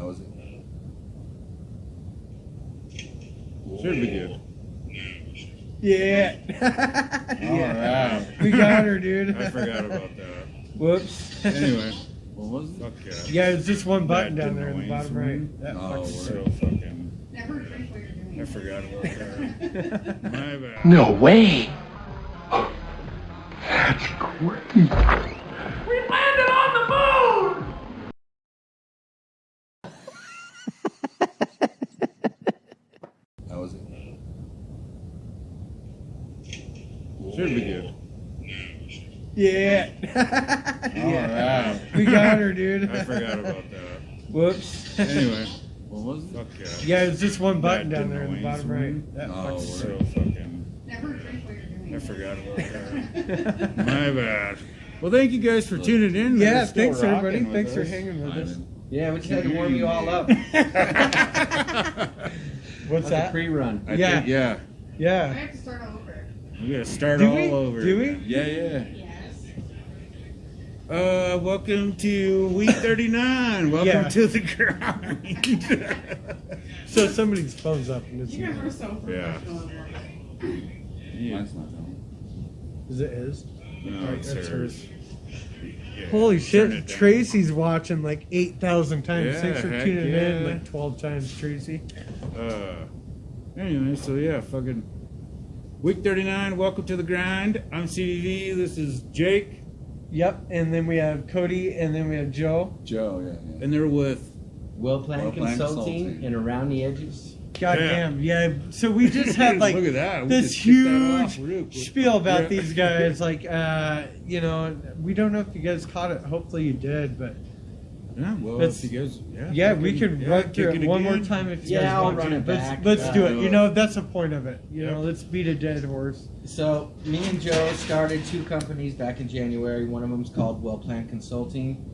was it? Should be good. Yeah. Yeah. Right. We got her, dude. I forgot about that. Whoops. Anyway, What was it? fuck yeah. Yeah, it's just one button That down there in the annoys bottom me. right. That Oh, fucking So word. fucking. Never drink what you're doing. I forgot about that. My bad. No way. That's great. We landed on the moon! That was it. Should be good. Yeah. Alright. We got her, dude. I forgot about that. Whoops. Anyway, What was it? fuck yeah. Yeah, it's just one button That down there in the annoys bottom me. right. That Oh, fucking So word. fucking. Never drink what you're doing. I forgot about that. My bad. Well, thank you guys for tuning in. Yeah, We're still thanks everybody. rocking with Thanks for us. hanging with us. Yeah, we just had to warm you all up. What's That's that? a pre-run. I Yeah. think, yeah. I Yeah. have to start all over. We gotta start Do all we? over. Do we? again. Yeah. Yes. Welcome to week 39. Welcome Yeah. to the grind. So somebody's phone's up and it's You guys are so Yeah. professional. Yeah. Mine's not done. Is it his? No, Alright, it's that's hers. Yeah, Holy turn shit, it down. Tracy's watching like 8,000 times. Yeah, Thanks for heck tuning in yeah. like 12 times, Tracy. Anyway, so yeah, fucking week 39. Welcome to the grind. I'm CDV. This is Jake, Yep, and then we have Cody, and then we have Joe. Joe, yeah. and they're with. Well-planned Well-planned consulting consulting. and around the edges. Goddamn, yeah. So we just had like Look at that. We this just kicked that off huge real quick. spiel about Yeah. these guys. Like, you know, we don't know if you guys caught it. Hopefully you did, but Yeah, well, It's- if you guys, yeah, we fucking- can yeah, run kick through it one more again. time if you Yeah, guys I'll want run to. it back. Let's do it. do You it. know, that's the point of it. You know, Yep. let's beat a dead horse. So me and Joe started two companies back in January. One of them's called Well-Planned Consulting.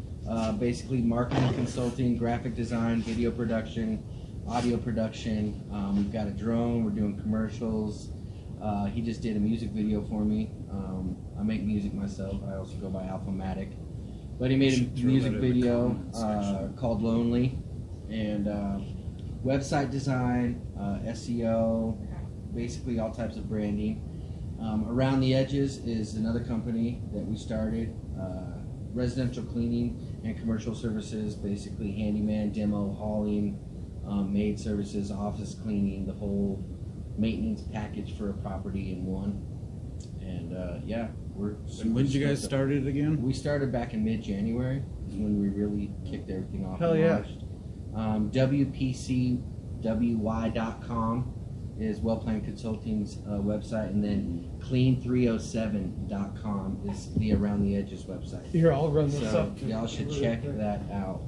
Basically marketing consulting, graphic design, video production, audio production. We've got a drone. We're doing commercials. He just did a music video for me. I make music myself. I also go by Alphamatic. But he made a Should throw music that in the video comment section. called Lonely. And website design, SEO, basically all types of branding. Around the Edges is another company that we started. Residential cleaning and commercial services, basically handyman, demo, hauling, maid services, office cleaning, the whole maintenance package for a property in one. And yeah, we're super And when did you guys stoked. start it again? We started back in mid-January is when we really kicked everything off. Hell and yeah. launched. WPCWY.com is Well-Planned Consulting's website, and then Clean307.com is the Around the Edges website. Here, I'll run this So up. y'all should check that out.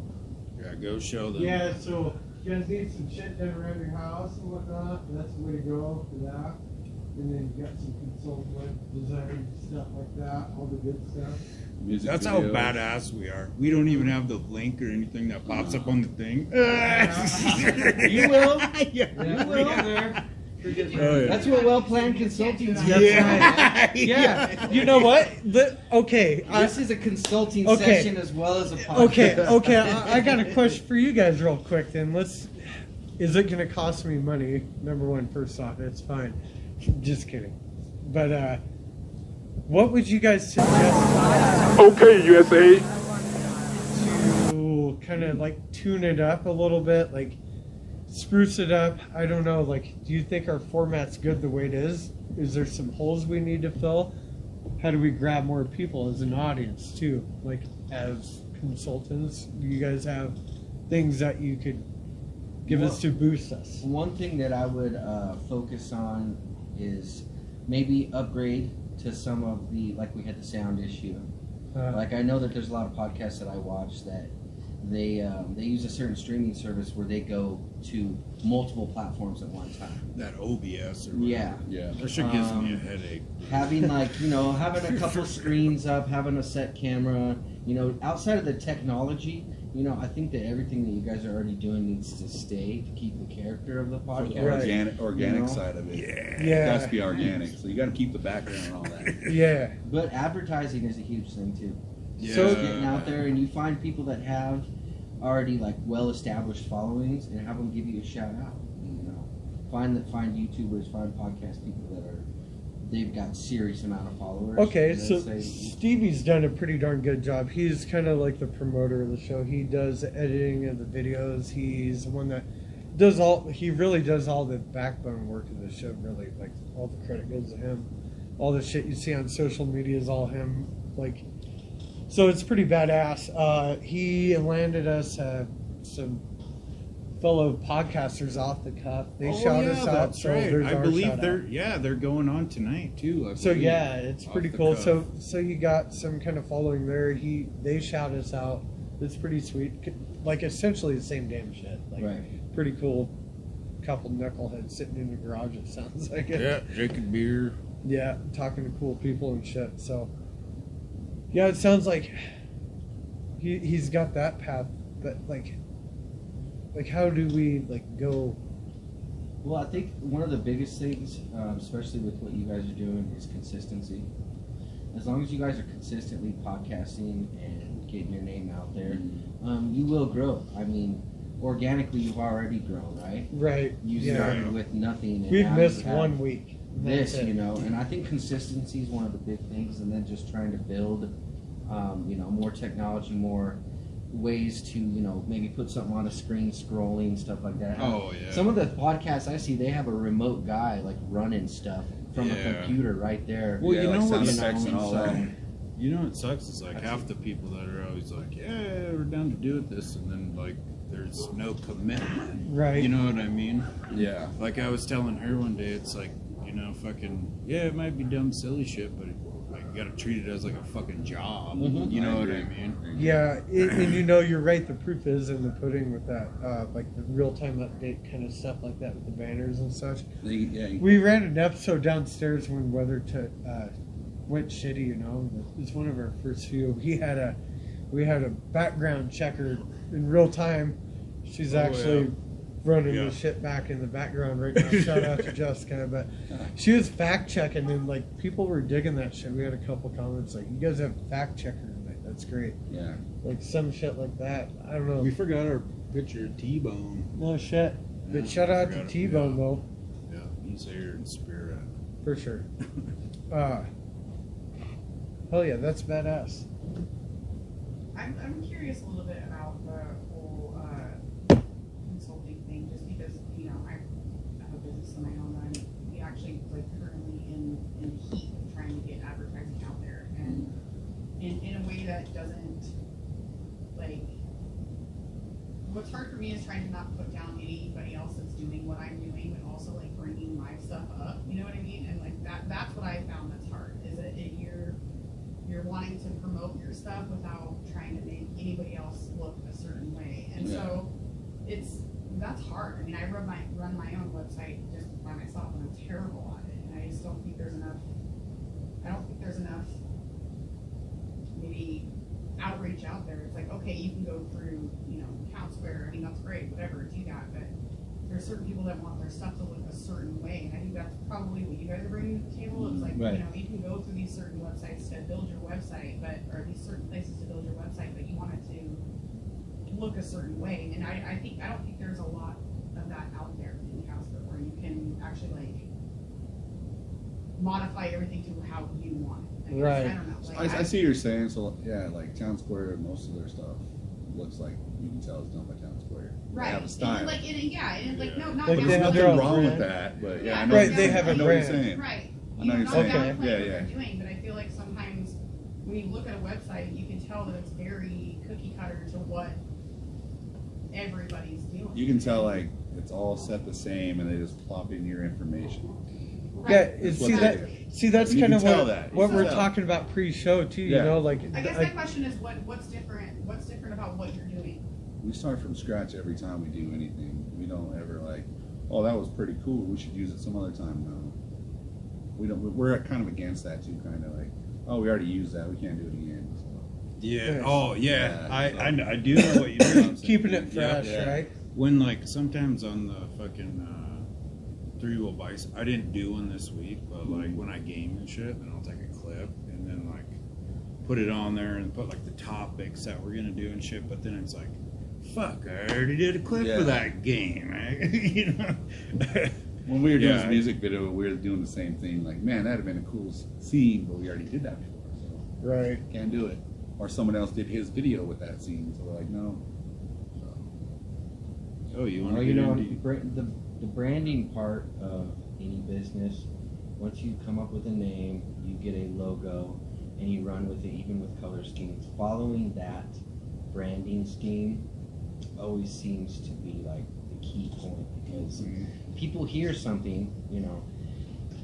Yeah, go show them. Yeah, so you guys need some shit done around your house and whatnot. That's the way to go for that. And then you got some consultant design stuff like that, all the good stuff. Music That's how videos. badass we are. We don't even have the link or anything that pops up on the thing. You will. Yeah. You will. Oh, yeah. That's what Well-Planned Consulting's That's Yeah. right. Yeah. You know what? Okay. This is a consulting Okay. session as well as a podcast. Okay. I got a question for you guys real quick then. Is it going to cost me money? Number one, first off, it's fine. Just kidding. But, what would you guys suggest Okay, USA. to kind of like tune it up a little bit, like spruce it up? I don't know. Like, do you think our format's good the way it is? Is there some holes we need to fill? How do we grab more people as an audience too? Like as consultants, do you guys have things that you could give us to boost us? One thing that I would focus on is maybe upgrade to some of the, like we had the sound issue. Like I know that there's a lot of podcasts that I watch that they use a certain streaming service where they go to multiple platforms at one time. That OBS or whatever. Yeah. Yeah. That shit gives me a headache. Having like, having a couple screens up, having a set camera, outside of the technology, I think that everything that you guys are already doing needs to stay to keep the character of the For the podcast. organic side of it. Yeah. It Yeah. has to be organic. So you got to keep the background and all that. Yeah. But advertising is a huge thing too. Yeah. So getting out there and you find people that have already like well-established followings and have them give you a shout out. You know, find YouTubers, find podcast people that are they've got serious amount of followers. Okay, and then so say, Stevie's done a pretty darn good job. He's kind of like the promoter of the show. He does the editing of the videos. He's the one that does all. He really does all the backbone work of the show. Really, like all the credit goes to him. All the shit you see on social media is all him. Like, so it's pretty badass. He landed us some fellow podcasters off the cuff. They shout us out. That's So right. there's I our believe shout-out. they're going on tonight too. I So believe, yeah, it's off pretty the cool. cuff. So you got some kind of following there. They shout us out. It's pretty sweet. Like essentially the same damn shit. Like Right. pretty cool. Couple knuckleheads sitting in the garage. It sounds like it. yeah, drinking beer. Yeah, talking to cool people and shit. So yeah, it sounds like he's got that path. But like how do we like go? Well, I think one of the biggest things, especially with what you guys are doing, is consistency. As long as you guys are consistently podcasting and getting your name out there, you will grow. I mean, organically, you've already grown, right? Right. You yeah. started with nothing. And We've now missed you have 1 week. That's This, it. you know, and I think consistency is one of the big things, and then just trying to build, you know, more technology, more ways to, you know, maybe put something on a screen, scrolling, stuff like that. Oh, yeah. Some of the podcasts I see, they have a remote guy like running stuff from a Yeah. computer right there. Well, you like know sound what? effects and all so- that. You know what sucks is like half the people that are always like, yeah, we're down to do this, and then like there's no commitment. Right. You know what I mean? Yeah. Like I was telling her one day, it's like, you know, fucking, yeah, it might be dumb, silly shit, but like you gotta treat it as like a fucking job. Mhm. You know what I agree. mean? Yeah, and you know, you're right. The proof is in the pudding with that, like the real-time update kind of stuff like that with the banners and such. Yeah. We ran an episode downstairs when weather went shitty. You know, it was one of our first few. We had a background checker in real time. She's actually running Yeah. the shit back in the background right now. Shout out to Jessica, but she was fact checking and like people were digging that shit. We had a couple comments like, "You guys have a fact checker tonight. That's great." Yeah. Like some shit like that. I don't know. We forgot our picture of T-Bone. No shit. But Yeah, shout out to forgot- T-Bone yeah. though, Yeah, he's here in spirit. for sure. Hell yeah, that's badass. I'm curious a little bit about the whole consulting thing, just because, you know, I have a business of my own, and we actually like currently in the heat of trying to get advertising out there, and in a way that doesn't like. What's hard for me is trying to not put down anybody else that's doing what I'm doing, but also like bringing my stuff up. You know what I mean? And like that's what I found that's hard. Is that you're wanting to promote your stuff without trying to make anybody else look a certain way, and so that's hard. I mean, I run my own website just by myself, and I'm terrible at it. And I just don't think there's enough. I don't think there's enough maybe outreach out there. It's like, okay, you can go through, you know, Town Square. I mean, that's great, whatever, do that. But there's certain people that want their stuff to look a certain way, and I think that's probably what you guys are bringing to the table. It's like, Right. you know, you can go through these certain websites to build your website, or these certain places to build your website, but you want it to look a certain way. And I don't think there's a lot of that out there in Casper where you can actually like modify everything to how you want it. I guess. Right. I don't know. Like, I see what you're saying. So yeah, like Town Square, most of their stuff looks like you can tell it's done by Town Square. They Right. have a style. And like, and like, no, not Like, There's they have downplaying- their own nothing wrong with brand. that, but yeah, Yeah, I know. Right, they have a I know what you're brand. saying. Right. I know You you're know, saying. not downplaying Yeah, what yeah. they're doing, but I feel like sometimes when you look at a website, you can tell that it's very cookie cutter to what everybody's doing. You can tell like it's all set the same, and they just plop in your information. Right. Yeah, and That's see what that. they See, that's You kind can of tell what, that. You what can we're tell. talking about pre-show too. You Yeah. know, like I guess my question is what's different? What's different about what you're doing? We start from scratch every time we do anything. We don't ever like, oh, that was pretty cool. We should use it some other time. No, we don't. We're kind of against that too. Kind of like, oh, we already used that. We can't do it again. So, Yeah. Yes. Oh, yeah. Yeah, I do know what you mean. keeping it Yeah, fresh, yeah. right? When like sometimes on the fucking three-wheel bikes, I didn't do one this week, but like when I game and shit, then I'll take a clip and then like put it on there and put like the topics that we're gonna do and shit. But then it's like fuck, I already did a clip Yeah. for that game. You know? When we were doing Yeah, this music video, we were doing the same thing. Like, man, that'd have been a cool scene, but we already did that before, so Right. can't do it. Or someone else did his video with that scene, so we're like, no. Oh, you want Well, to you get know, into... the branding part of any business, once you come up with a name, you get a logo, and you run with it, even with color schemes. Following that branding scheme always seems to be like the key point, because people hear something, you know,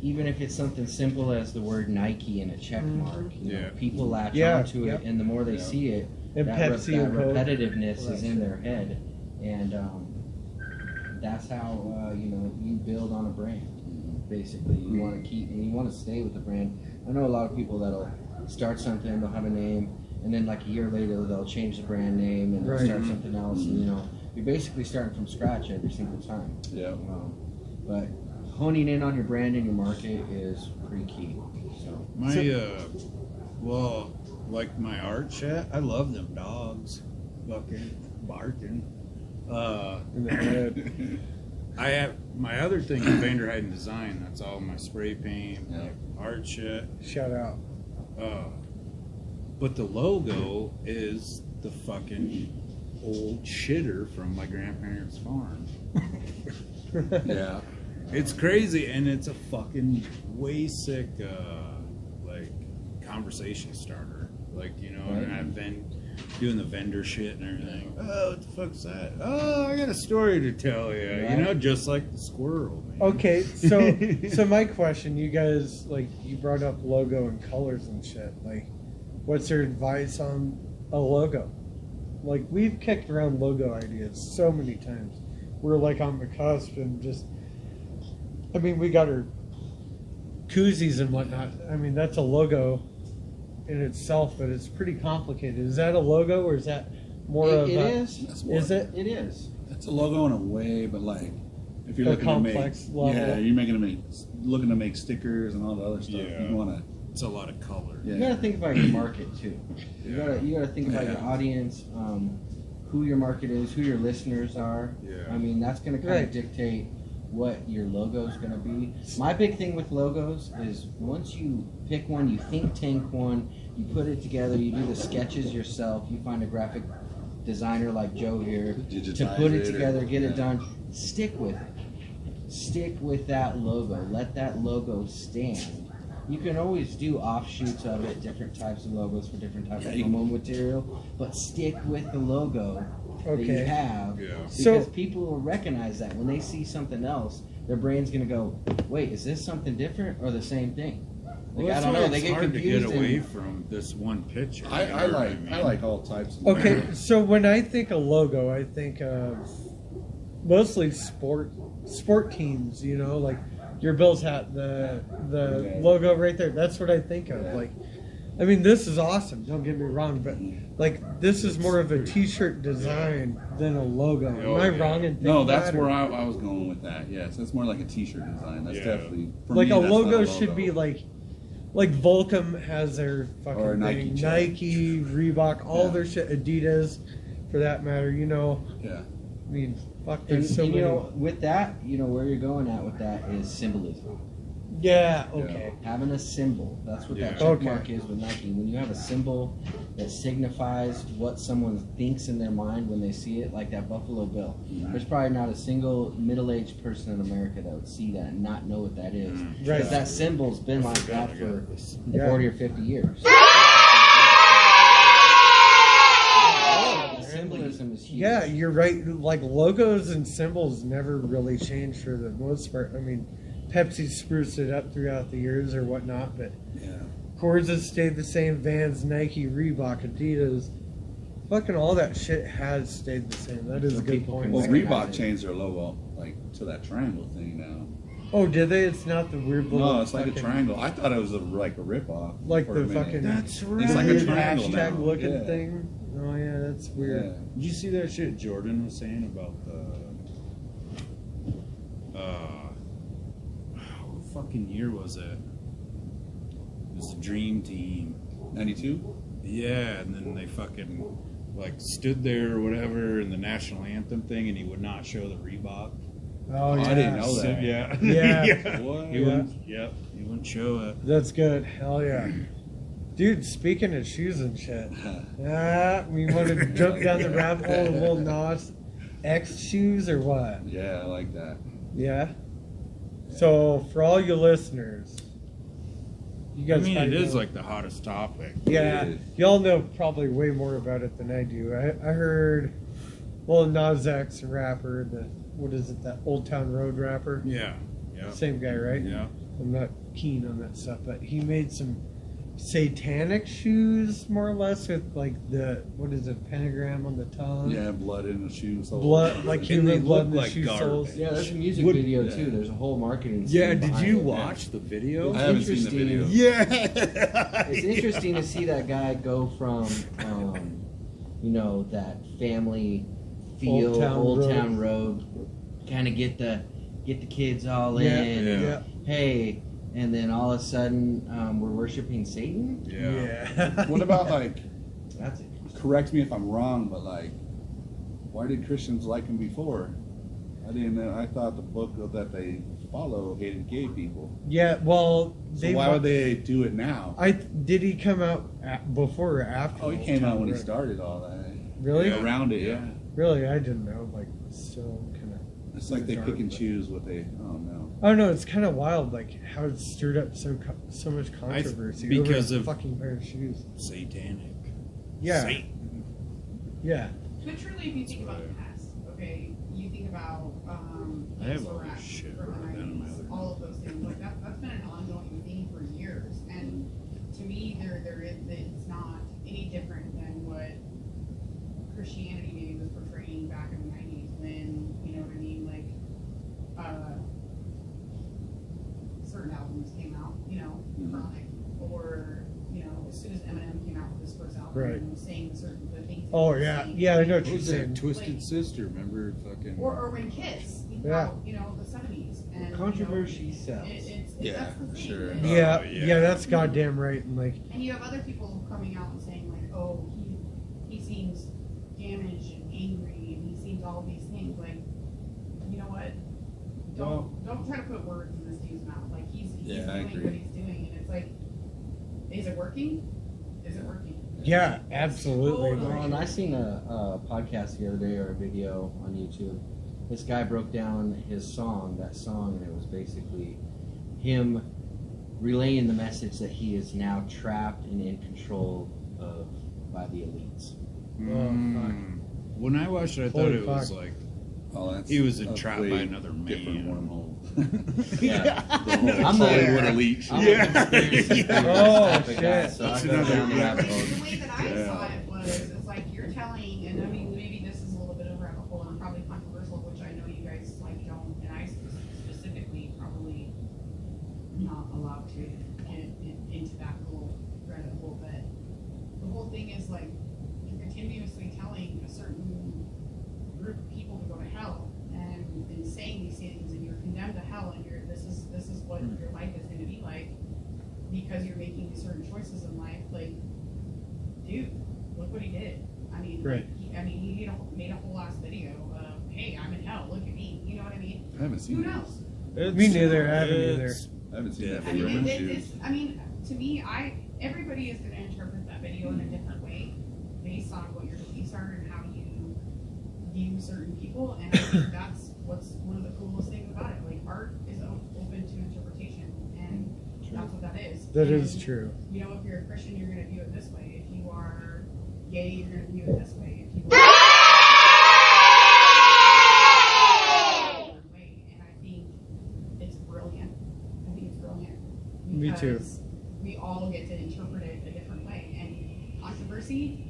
even if it's something simple as the word Nike and a check mark, you know, Yeah. people latch Yeah, onto it, and the more they see it, And Pepsi and Coke. repetitiveness is in Right. their head, and that's how you know, you build on a brand. Basically, you want to keep and you want to stay with the brand. I know a lot of people that'll start something, they'll have a name, and then like a year later they'll change the brand name and they'll Right. start something else. And you know, you're basically starting from scratch every single time. Yeah. But honing in on your brand and your market is pretty key. So My, well, like my art chat, I love them dogs fucking barking. In the head. I have my other thing is Vanderheiden Design. That's all my spray paint, Yeah. art shit. Shout out. But the logo is the fucking old shitter from my grandparents' farm. Yeah. It's crazy, and it's a fucking way sick, like, conversation starter. Like, you know, and I've been doing the vendor shit and everything. Oh, what the fuck's that? Oh, I got a story to tell you. Right. You know, just like the squirrel, man. Okay, so my question, you guys, like, you brought up logo and colors and shit. Like, what's your advice on a logo? Like, we've kicked around logo ideas so many times. We're like on the cusp and just, I mean, we got our koozies and whatnot. I mean, that's a logo in itself, but it's pretty complicated. Is that a logo, or is that more of it a... is. That's more, Is it? It is. It's a logo in a way, but like, if you're A looking to make, complex level. yeah, you're looking to make stickers and all the other stuff. Yeah. You want to, It's a lot of color. yeah. You gotta think about your market too. You gotta think about your Yeah. audience, who your market is, who your listeners are. Yeah. I mean, that's gonna kind Right. of dictate what your logo is gonna be. My big thing with logos is once you pick one, you think tank one, you put it together, you do the sketches yourself, you find a graphic designer like Joe here to Digitize put it it or- together, get it yeah. done. Stick with it. Stick with that logo. Let that logo stand. You can always do offshoots of it, different types of logos for different types of you promo material, but stick with the logo that you Okay. have. Yeah. Because So- people will recognize that when they see something else, their brain's gonna go, "Wait, is this something different or the same thing?" Like, Well, I that's don't why know. They it's get hard to confused. get away and- from this one picture. I you know what I like all types. Of Okay, so when I think of logo, I think of mostly sport teams. You know, like your Bills hat, the Yeah. logo right there. That's what I think of. Like, I mean, this is awesome. Don't get me wrong, but like this is more of a T-shirt design than a logo. Am Oh, I yeah. wrong in thinking No, that's that, where or- I was going with that. Yes, that's more like a T-shirt design. That's Yeah. definitely for like me, a that's not logo should be logo. like Volcom has their fucking Or Nike thing. check. Nike, Reebok, all Yeah. their shit, Adidas, for that matter. You know, Yeah. I mean, fuck, And, there's so and, many. you know, with that, you know where you're going at with that is symbolism. Yeah, okay. Having a symbol, that's what that Yeah. check Okay. mark is with Nike. When you have a symbol that signifies what someone thinks in their mind when they see it, like that Buffalo Bill. There's probably not a single middle-aged person in America that would see that and not know what that is. Mm. Right. Because that symbol's been like that I for got this. Yeah. 40 or 50 years. Symbolism is huge. Yeah, you're right. Like logos and symbols never really change for the most part. I mean, Pepsi spruced it up throughout the years or whatnot, but Yeah. Coors has stayed the same. Vans, Nike, Reebok, Adidas, fucking all that shit has stayed the same. That is a good people point. can Well, recognize Reebok it. changed their logo like to that triangle thing now. Oh, did they? It's not the weird little. No, it's like a fucking- triangle. I thought it was like a ripoff. Like for the a minute. fucking. That's right. It's like a weird triangle hashtag now. looking Yeah. thing. Oh yeah, that's weird. Yeah. Did you see that shit Jordan was saying about the what fucking year was it? It was the Dream Team. 92? Yeah, and then they fucking like stood there or whatever in the national anthem thing, and he would not show the Reebok. Oh, yeah. I didn't know that. Yeah. Yeah. What? He wouldn't. Yep. He wouldn't show it. That's good. Hell yeah. Dude, speaking of shoes and shit, we want to jump down the rabbit hole of Lil Nas X shoes or what? Yeah, I like that. Yeah. So for all you listeners, you I guys. mean, it probably is know- like the hottest topic. Yeah, It is. y'all know probably way more about it than I do. I heard Lil Nas X, a rapper, what is it, that Old Town Road rapper? Yeah. Yeah. Same guy, right? Yeah. I'm not keen on that stuff, but he made some satanic shoes, more or less, with like the, what is it, pentagram on the tongue? Yeah, blood in the shoe soles. Blood, like And human they blood look in the like shoe garbage. soles. Yeah, there's a music Would- video yeah. too. There's a whole marketing. Yeah. scheme Did behind you it. watch the video? I haven't seen the Interesting. video. Yeah. It's interesting to see that guy go from, that family feel, Old Town Town Road, kind of get the kids all Yeah, in. Yeah. yeah. Hey, and then all of a sudden we're worshiping Satan. Yeah. What about like? That's it. Correct me if I'm wrong, but like, why did Christians like him before? I didn't know. I thought the book that they follow hated gay people. Yeah, well, So why would they do it now? Did he come out before or after? Oh, he Old came Town out when he Road? started all that. Really? Yeah. Around it, yeah. Really, I didn't know. Like, still kind of. It's like they pick and choose what they. Oh no. Oh no, it's kind of wild, like how it stirred up so much controversy because over a of- fucking pair of shoes. Satanic. Yeah, Satan. yeah, But truly, if you think about the past, okay, you think about I have gangster all rap this shit from the written down in my 90s, other all of those things. Like that's been an ongoing thing for years. And to me, it's not any different than what Christianity maybe was portraying back in the 90s when, you know what I mean, like certain albums came out, Chronic, or as soon as Eminem came out with his first album, Right. and was saying certain the things. he oh was yeah, saying. yeah. I know what you're Who's that? saying. Twisted Like- Sister. Remember fucking. Or when Kiss, Yeah. the 70s. And, Controversy sells. Yeah, that's the thing. sure. It's- Yeah, Oh, yeah. yeah, that's goddamn right. And like, And you have other people coming out and saying like, oh, he seems damaged and angry, and he seems all these things. Like, you know what? Don't try to put words in this dude's mouth. Like he's Yeah, I doing agree. what he's doing, and it's like, is it working? Is it working? yeah, absolutely. Totally. Well, and I seen a podcast the other day or a video on YouTube. This guy broke down that song, and it was basically him relaying the message that he is now trapped and in control of by the elites. Mm. When I watched it, I thought Holy it was fuck. like Oh, that's, he was that's entrapped way by another different man. wormhole. Yeah. The whole I'm a- Hollywood elite. I'm Yeah. a conspiracy theorist Oh, type of guy, shit. so I That's go another- down the rabbit The hole. way that I Yeah. saw it was, it's like you're telling, and I mean, maybe this is a little bit of a rabbit hole and probably controversial, which I know you guys like don't, and I specifically probably not allowed to get into that little rabbit hole, but the whole thing is like, you're continuously telling a certain group of people to go to hell, and saying these things, and you're condemned to hell, and this is what your life is going to be like because you're making these certain choices in life. Like, dude, look what he did. I mean, Right. he made a whole ass video of, hey, I'm in hell, look at me. You know what I mean? I haven't seen Who that. knows? Me neither, I haven't either. It's- I haven't seen that I video. mean, Shoot. to me, everybody is going to interpret that video in a different way based on what your beliefs are and how you view certain people, and I think that's what's one of the coolest things about it. Like, art is open to interpretation, and that's what that is. That And, is true. You know, if you're a Christian, you're going to view it this way. If you are gay, you're going to view it this way. If you are way, and I think it's brilliant. I think it's brilliant. Me too. Because we all get to interpret it a different way, and controversy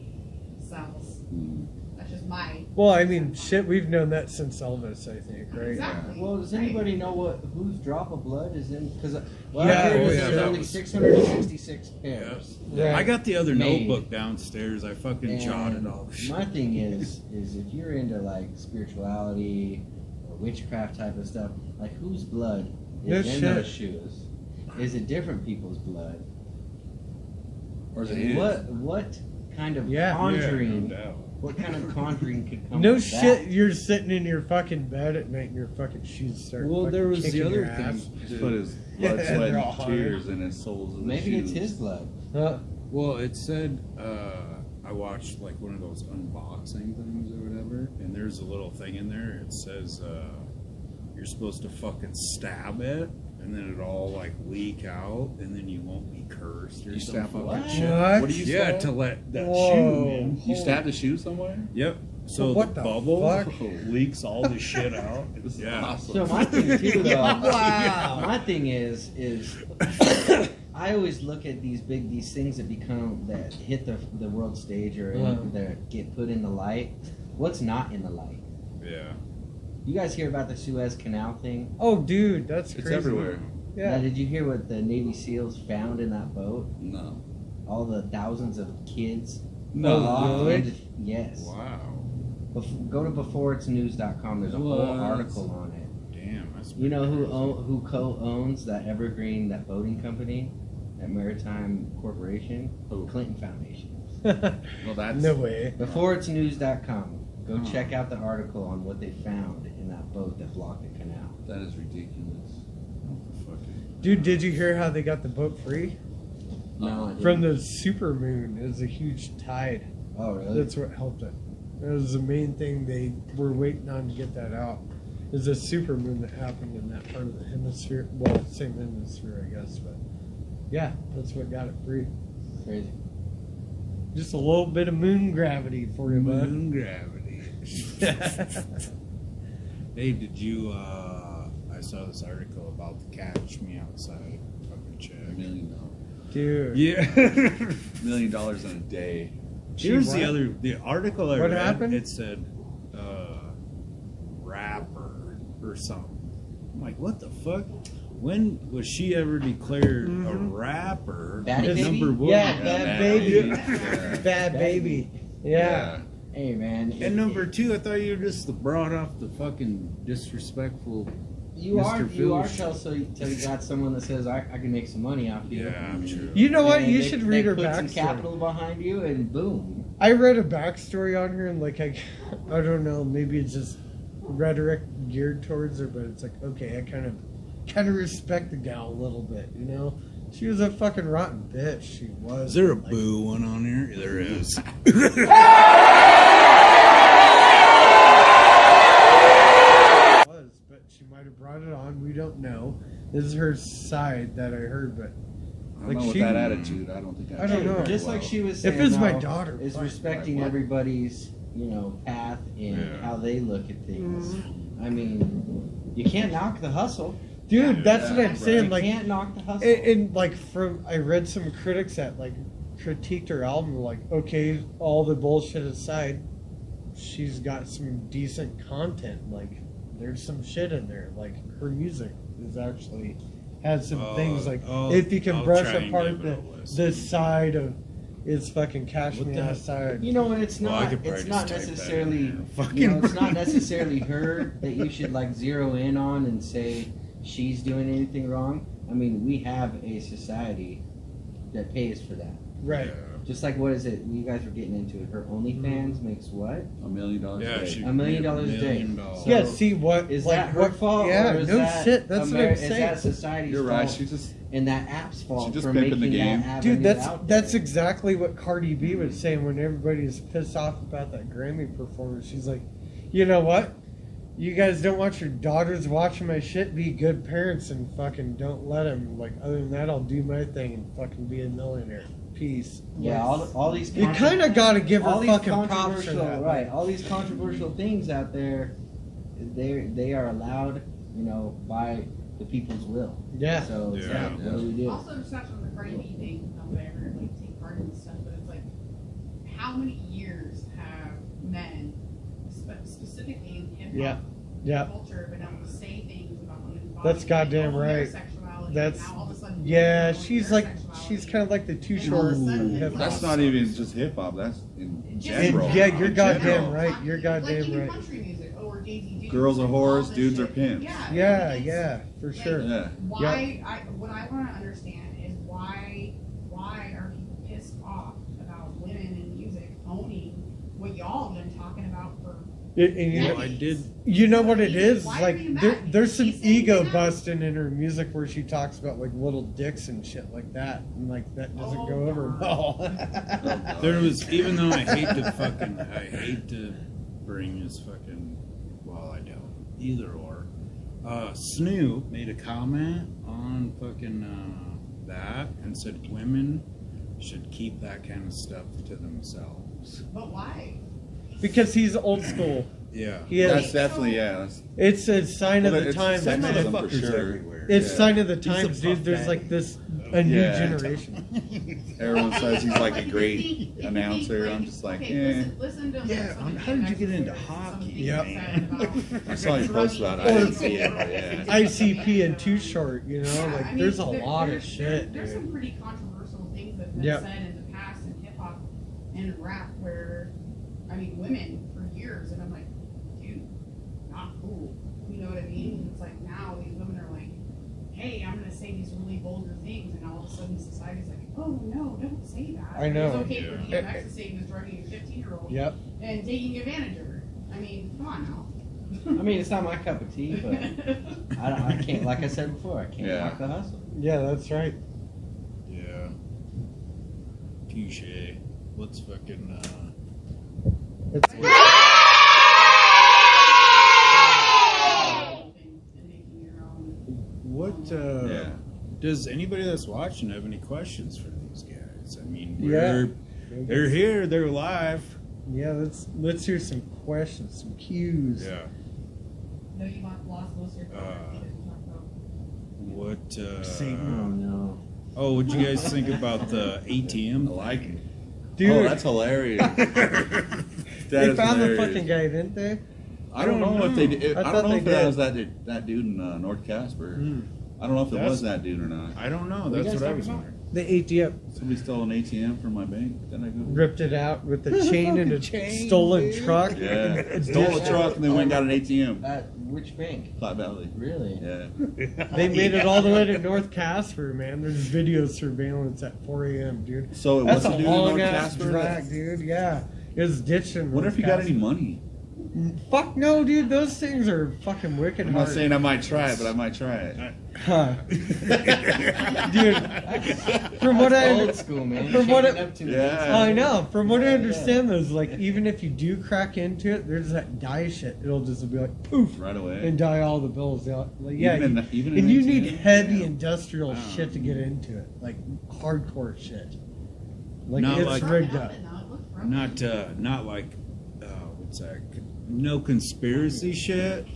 sells. Mm. That's just my. Well, I mean, shit, we've known that since Elvis, I think, right? Exactly. Well, does Right. anybody know whose drop of blood is in? Because Yeah, I heard oh, is yeah, there's that only was- 666 pairs. Yeah. I got the other Made. notebook downstairs. I fucking And jotted all the shit. my thing is if you're into like spirituality or witchcraft type of stuff, like whose blood No is in shit. those shoes? Is it different people's blood? Or is it And his? what kind of Yeah. conjuring? no doubt. What kind of conjuring could come? No with shit, that? you're sitting in your fucking bed at night and your fucking shoes start. Well, fucking there was the kicking other your thing. ass. Just put his blood, Yeah, sweat, they're all and hard. tears in his soles of the Maybe it's shoes. his blood. Well, it said I watched like one of those unboxing things or whatever, and there's a little thing in there. It says you're supposed to fucking stab it, and then it all like leak out, and then you won't be cursed or You some stab fucking what? shit. What? What do you Yeah, stab? to let that Whoa. shoe in. You stabbed a shoe somewhere? Yep. So What the the bubble fuck? leaks all the shit out. This is Yeah. awesome. So my thing too, though. Wow. My thing is I always look at these things that hit the world stage or that get put in the light. What's not in the light? Yeah. You guys hear about the Suez Canal thing? Oh, dude, that's It's crazy. everywhere. Now, Yeah. did you hear what the Navy SEALs found in that boat? No. All the thousands of kids. No. locked really? into- Yes. Wow. Go to beforeitsnews.com. There's a whole What? article on it. Damn. That's You know pretty who co-owns that Evergreen, that boating company, that Maritime Corporation? Who? Clinton Foundation. Well, that's No way. Beforeitsnews.com. Go check out the article on what they found in that boat that blocked the canal. that is ridiculous. fucking. Dude, did you hear how they got the boat free? No, I didn't. From the super moon. It was a huge tide. Oh, really? That's what helped it. That was the main thing they were waiting on to get that out. There's a super moon that happened in that part of the hemisphere. Well, same hemisphere, I guess, but yeah, that's what got it free. Crazy. Just a little bit of moon gravity for you, bud. Moon gravity. Hey, did you? I saw this article about the Catch Me Outside fucking chick. $1 million. Dude. Yeah. $1 million in a day. Here's what? the article I What read. happened? It said rapper or something. I'm like, what the fuck? When was she ever declared a rapper? Bad It's Baby? Number one. Yeah, Yeah, bad Bad baby. Baby. Yeah. Bad baby. Yeah. Hey, man. And number two, I thought you were just brought off the fucking disrespectful. You Mr. are Phil. till you got someone that says I can make some money off you. Yeah, I'm sure. You know what? And You they- should read they her put some backstory. capital behind you, and boom. I read a backstory on her, and like I don't know, maybe it's just rhetoric geared towards her, but it's like okay, I kind of respect the gal a little bit, you know. She was a fucking rotten bitch. She was. Is there a like, boo one on here? There is. was, but she might have brought it on. We don't know. This is her side that I heard, but I don't Like know with she- that attitude. I don't think I don't know. Just like she was saying, if it's my though, daughter, is fuck, respecting what? everybody's, path and Yeah. how they look at things. Mm-hmm. I mean, you can't knock the hustle. Dude, that's what I'm right. saying. You Like, can't knock the hustle. and like from I read some critics that like critiqued her album, like okay, all the bullshit aside, she's got some decent content. Like there's some shit in there. Like her music is actually has some things like if you can I'll brush try and apart give it a listen. the side of it's fucking Cash What Me the- Outside. You know, and it's Well, I not. could It's probably not just type that necessarily. in there. It's not necessarily her that you should like zero in on and say she's doing anything wrong. I mean, we have a society that pays for that. Right. Just like what is it? You guys were getting into it. Her OnlyFans makes what? $1 million a Yeah, day. she- $1 million a day. $1 million. So- Yeah, see what Is like, that her what, fault? Yeah, or is no that shit. That's what I'm Is that saying. society's You're right. fault? She just And that app's fault just for pimping making the game. that avenue Dude, that's out there. exactly what Cardi B was saying when everybody was pissed off about that Grammy performance. She's like, you know what? You guys don't want your daughters watching my shit. Be good parents and fucking don't let them. Like, other than that, I'll do my thing and fucking be a millionaire. Peace. Yeah, all these. You kind of got to give all her these fucking props for controversial, that. right? All these controversial things out there, they are allowed, by the people's will. Yeah. So it's Yeah. like, what do we do? Also, just not on the Cardi B thing, not that I ever like take part in this stuff, but it's like, how many years have men, specifically in hip hop Yeah. Yeah. culture, been able to say things about women's bodies? That's goddamn and their right. sexuality, That's and now all of a sudden yeah. women She's their like sexuality. she's kind of like the too And short all of a sudden, hip it's hop. That's not even just hip hop. That's in And general. yeah, you're In goddamn general. right. You're goddamn like even right. country music, or Jay-Z, Girls are all whores, this dudes are shit. pimps. Yeah, it's- yeah, for like, sure. Yeah. Why? What I want to understand is why are people pissed off about women in music? what y'all have been talking about for. Well, I did. You know what it is? Why Like are you mad? there's some He's saying ego you're not- busting in her music where she talks about like little dicks and shit like that, and like that doesn't Oh, go over God. well. There was, even though I hate to bring his fucking, well, I don't, either or. Snoop made a comment on fucking that and said women should keep that kind of stuff to themselves. But why? Because he's old school. Yeah. He That's is. definitely, yeah. It's a sign of Well, the it's times. sexism man. for Motherfuckers sure. everywhere. It's Yeah. sign of the He's a times, dude. puff There's daddy. like this a new Yeah. generation. Everyone says he's like If a you great think- if you announcer. think, I'm just like, okay, eh. listen to Yeah, some of the how did you get into some of the hockey, things Yep. he said about- I saw you post about it. I didn't see it, but yeah. ICP and Too Short, you know, Yeah, like I mean, there's a there- lot of there's- shit, There's dude. some pretty controversial things that have been Yep. said in the past in hip hop and in rap where, I mean, women for years, and I'm like, dude, not cool. You know what I mean? It's like now these women are like, hey, I'm gonna say these really vulgar things, and all of a sudden society's like, oh no, don't say that. I know. It's okay for Yeah. DMX to say he was drugging a 15-year-old Yep. and taking advantage of her. I mean, come on now. I mean, it's not my cup of tea, but I can't. Like I said before, I can't Yeah. knock the hustle. Yeah, that's right. Yeah. Touche. Let's fucking, It's, And making your own. what, Yeah. does anybody that's watching have any questions for these guys? I mean, Yeah. they're here, they're live. yeah, let's hear some questions, some cues. Yeah. No, you lost most of your you didn't talk about. What, Oh no. oh, what'd you guys think about the I ATM? like it. Dude, Oh, that's hilarious. they found the fucking guy, didn't they? I don't know if they did. I I thought don't know they if that did. was that dude in North Casper. Mm. I don't know if it That's- was that dude or not. I don't know. What you That's guys what I talking was about? wondering. The ATM Somebody stole an ATM from my bank. Then I go. ripped it out with the chain and a Chain, stolen dude. truck. Yeah, stole a truck and then went and got an ATM. At which bank? Flat Valley. Really? Yeah. They made it all the way to North Casper, man. There's video surveillance at 4 a.m., dude. So it That's was a a dude in long North ass Casper. drag, dude. Yeah, it was ditching. Wonder if he got any money. Fuck no, dude. Those things are fucking wicked I'm hard. not saying I might try it, but I might try it. Huh. Dude, from what I Old school, man. From what Shaking it- up to me. Yeah. I know. From what I Yeah, understand, though, is like even if you do crack into it, there's that die shit. It'll just be like poof Right away. and die all the bills. Like, yeah, Even you- in- even in and you 18? need heavy Yeah. industrial Wow. shit to get into it, like hardcore shit. Like Not it's like- rigged up. Not like, what's that? No conspiracy shit.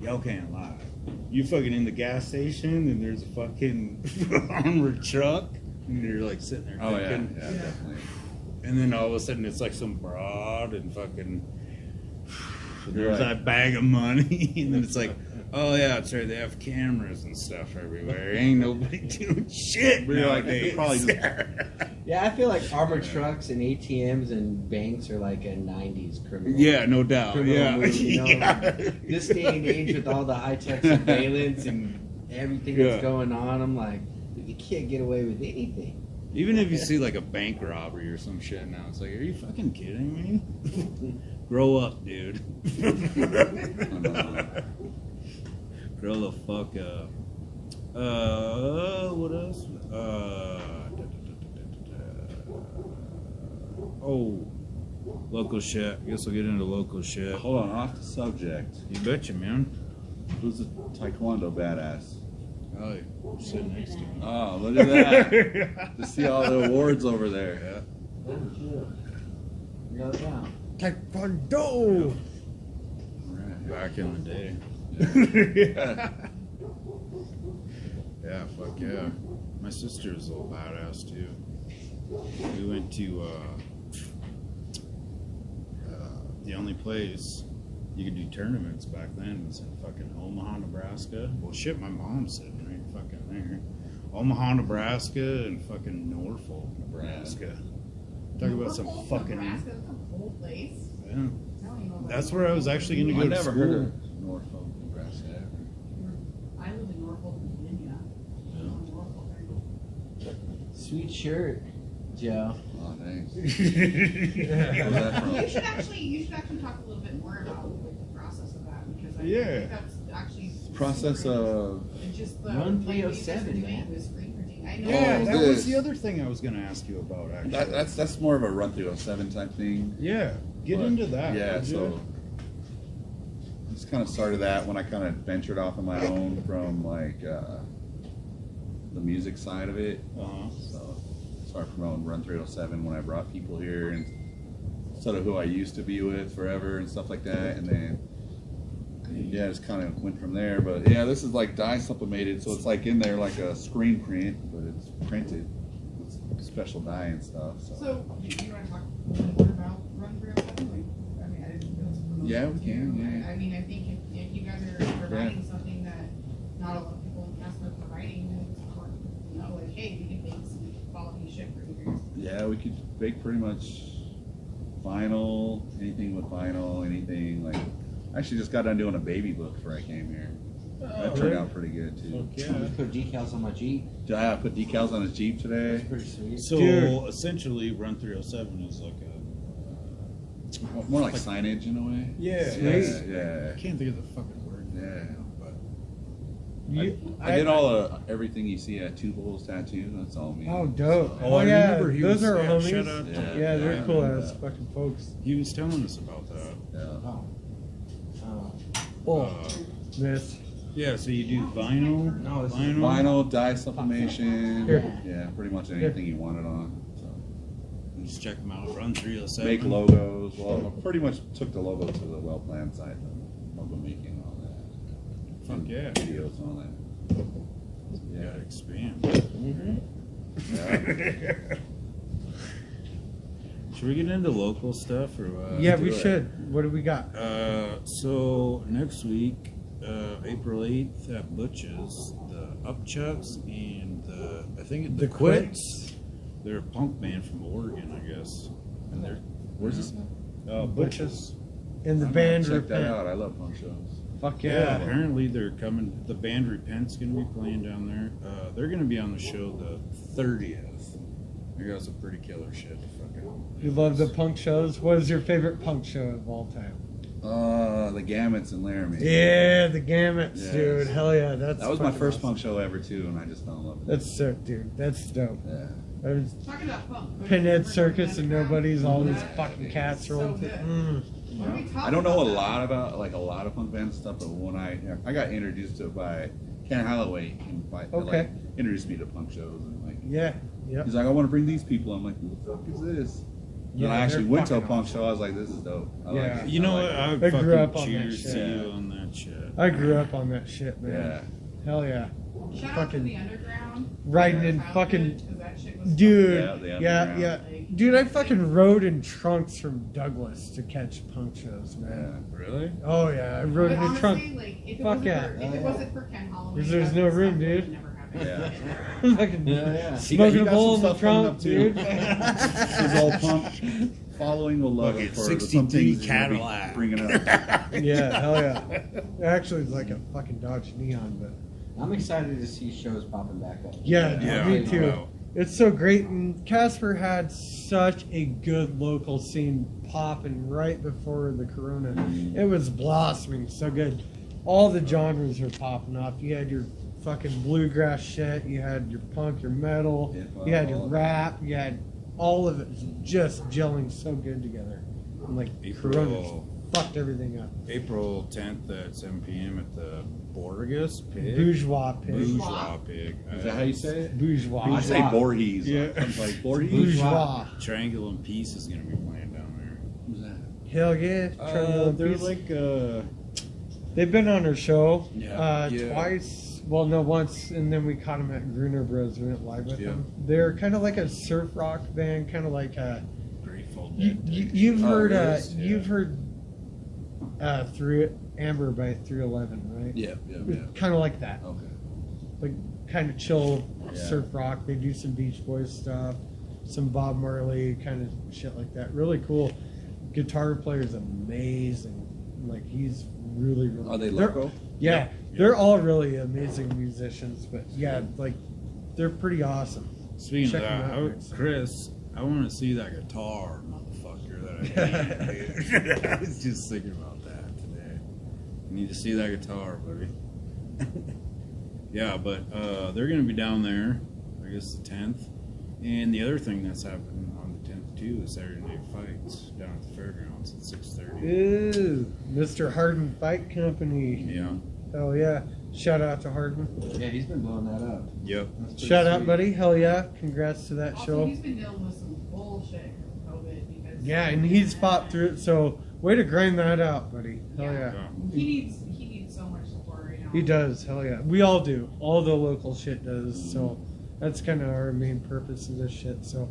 Y'all can't lie. You fucking in the gas station and there's a fucking armored truck and you're like sitting there Oh yeah, thinking, yeah, definitely. and then all of a sudden it's like some broad and fucking You're there's like- that bag of money and then it's like, oh yeah, it's right. They have cameras and stuff everywhere. Ain't nobody doing shit. But you're like, they nowadays. could probably just- Yeah, I feel like armored trucks and ATMs and banks are like a 90s criminal. Yeah, no doubt. criminal Yeah. movie, you know? Yeah. This day and age with all the high tech surveillance and everything Yeah. that's going on, I'm like, you can't get away with anything. Even if you see like a bank robbery or some shit now, it's like, are you fucking kidding me? Grow up, dude. Grow the fuck up. What else? Oh, local shit. I guess we'll get into local shit. Hold on, off the subject. You betcha, man. Who's the Taekwondo badass? Oh, you're sitting next to me. Oh, look at that. To see all the awards over there. No doubt. Taekwondo. Alright. Back in the day. Yeah, fuck yeah. My sister's a little badass too. We went to the only place you could do tournaments back then was in fucking Omaha, Nebraska. Well, shit, my mom's sitting right fucking there. Omaha, Nebraska, and fucking Norfolk, Nebraska. Talk about some fucking. Nebraska, that's a cold place. Yeah. I don't even know That's where I was actually going to I go to never school. heard of Norfolk, Nebraska ever. I lived in Norfolk, Virginia. Norfolk, Sweet shirt. Joe. Oh, thanks. Yeah. Where's that from? You should actually talk a little bit more about like, the process of that because I Yeah. think that's actually Process super of. and just the Run like, 307, doing man. with screen printing. I know. Yeah, Oh, that was this. the other thing I was going to ask you about, actually. That's more of a run through 07 type thing. Yeah, get But, into that. Yeah, would so you? I just kind of started that when I kind of ventured off on my own from like the music side of it. Uh-huh. So started promoting Run 307 when I brought people here and sort of who I used to be with forever and stuff like that, and then yeah, just kind of went from there. But yeah, this is like dye sublimated, so it's like in there like a screen print, but it's printed with special dye and stuff. So So, do you want to talk a little bit more about Run 307? Like, I mean, I didn't know it's a promotion Yeah, we too. can, yeah. I mean, I think if you guys are providing something that not a lot of people in Casper are providing, then it's important to know, like, hey, we can make some quality shit for you guys. yeah, we could bake pretty much vinyl, anything with vinyl, anything like. I actually just got done doing a baby book before I came here. That turned out pretty good too. Fuck I yeah. just put decals on my Jeep. I put decals on his Jeep That's today. pretty sweet. So Dude. essentially, Run 307 is like a. More like signage in a way. Yeah, Yeah. I can't think of the fucking word. Yeah. But I did all everything you see at Two Bulls Tattoo. That's all me. Oh, dope. Oh, I yeah, remember he those was- are yeah, homies. shout out to- Yeah, they're yeah, cool yeah. ass fucking folks. he was telling us about that. Yeah. Oh. Oh, Uh, miss. yeah, so you do vinyl? No, it's Vinyl, dye sublimation. Here. Yeah, pretty much anything you want it on. So. Just check them out. Run 307. Make logos. Well, I pretty much took the logo to the well planned side, the logo making and all that. Fuck And yeah. Videos and all that. Yeah, Yeah. expand. Yeah. Should we get into local stuff or what? Yeah, do we it. should. What do we got? So next week, April 8th at Butch's, the Upchucks and I think The Quits? They're a punk band from Oregon, I guess. And they're Where's this? Butch's. And the I'm band gonna check that Repent. out. I love punk shows. Fuck Yeah, yeah. apparently they're coming. The band Repent's gonna be playing down there. They're gonna be on the show the 30th. They got some pretty killer shit. Fucking. You love the punk shows? What is your favorite punk show of all time? The Gamuts in Laramie. Yeah, the Gamuts, Yes. dude. Hell yeah. That's That was my fucking first awesome. punk show ever too, and I just fell in love with it. That's sick, dude. That's dope. Yeah. I was Talking about punk. Pinhead Circus and nobody's all these That fucking is cats so rolling. good. What are we talking I don't know a about lot about a lot of punk band stuff, but when I got introduced to it by Ken Holloway, Okay. introduced me to punk shows and like Yeah, yep. he's like, I want to bring these people. I'm like, who the fuck is this? Yeah, And I actually they're went to a fucking punk awesome. show. I was like, this is dope. I Yeah. like it. You know I what? like I it. would I fucking grew up on that cheers shit. to Yeah. you on that shit. I grew up on that shit, man. Yeah. Hell yeah. Shout out to Fucking the underground. riding Their in childhood, fucking- 'cause that shit was Dude, Yeah, the yeah, underground. yeah. Dude, I fucking rode in trunks from Douglas to catch punk shows, Yeah. man. Really? Oh yeah, I rode But in a honestly, trunk. like, if it Fuck wasn't yeah. for, if it wasn't for Ken Holloway, Because there's that no stuff room, would dude. never happen. Yeah. Fucking Yeah. smoking He a got bowl in some the stuff coming trunk, up, too. dude. His old punk following will love Fucking it for 63 some things he's gonna be Cadillac. bringing up. Yeah, hell yeah. Actually, it's like a fucking Dodge Neon, but I'm excited to see shows popping back up. yeah, dude, Yeah, me too. wow. It's so great, and Casper had such a good local scene popping right before the Corona. It was blossoming so good. All the genres were popping off. You had your fucking bluegrass shit, you had your punk, your metal, Hip-hop, you had your all of it. rap, you had all of it just gelling so good together. And like April- Corona fucked everything up. April 10th at 7 p.m. at the Borges Pig. Bourgeois pig. Bourgeois Pig. Is that how you say it? Bourgeois. I say Voorhees. Yeah. I'm like Voorhees. Bourgeois. Triangle and Peace is going to be playing down there. Who's that? Hell yeah. Triangle They're Peace. like, They've been on our show Yeah. Yeah. twice. Well, no, once, and then we caught them at Gruner Bros. We went live with Yeah. them. They're kind of like a surf rock band, kind of like Grateful you, Dead. you've Oh, heard really? you've heard through Amber by 311, right? Yeah, yeah, Kind of like that, Okay. like kind of chill Yeah. surf rock. They do some Beach Boys stuff, some Bob Marley kind of shit like that. Really cool. Guitar player's amazing. Like he's really. Are they they're- local? Yeah, Yeah. they're all really amazing musicians, but yeah, like they're pretty awesome. Speaking Check of them that, out next time. Chris, I want to see that guitar, motherfucker, that I made, dude. I was just thinking about that today. I need to see that guitar, buddy. Yeah, but they're going to be down there, I guess the 10th. And the other thing that's happening on the 10th, too, is Saturday Night Fights down at the fairgrounds at 6:30. Ooh, Mr. Harden Fight Company. Yeah. Hell yeah. Shout out to Harden. Yeah, he's been blowing that up. Yep. That's pretty Shout out, sweet. buddy. Hell yeah. Congrats to that Also, show. he's been dealing with some bullshit from COVID because Yeah, and he's fought through it, so way to grind that out, buddy. Hell yeah. He needs so much support right now. He does, hell yeah. We all do. All the local shit does, so that's kind of our main purpose of this shit, so.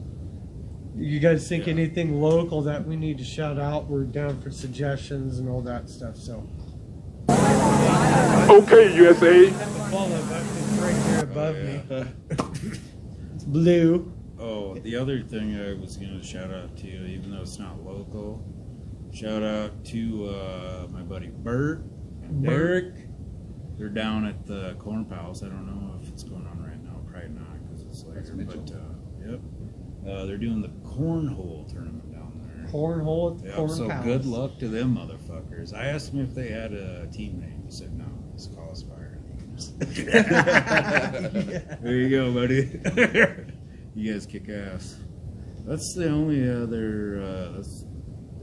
You guys think anything local that we need to shout out? We're down for suggestions and all that stuff, so. Okay, USA. The follow button is right there above me. It's blue. Oh, the other thing I was going to shout out to, even though it's not local, shout out to my buddy Bert and Derek. They're down at the Corn Palace. I don't know if it's going on right now. Probably not because it's later. But yep, they're doing the cornhole tournament down there. Cornhole at the Yep, Corn so Palace. good luck to them motherfuckers. I asked them if they had a team name. They said no. It's Call Us Fire. There you go, buddy. You guys kick ass. That's the only other.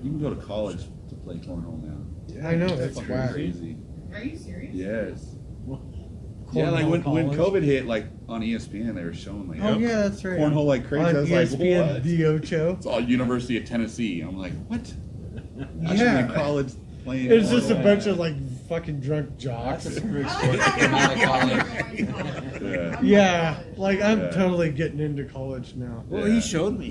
You can go to college to play cornhole now. I know, It's that's fucking whack. crazy. Are you serious? Yes. Cornhole Yeah, like when college. COVID hit, like on ESPN, they were showing like Oh yeah, that's right. cornhole like crazy. On I was like, ESPN what? The Ocho. It's all University of Tennessee. I'm like, what? I should Yeah. be in college playing. It's just a cornhole. bunch of like fucking drunk jocks. That's a spring I sport like to come out of college. Yeah. Yeah, like I'm Yeah. totally getting into college now. Well, Yeah. he showed me.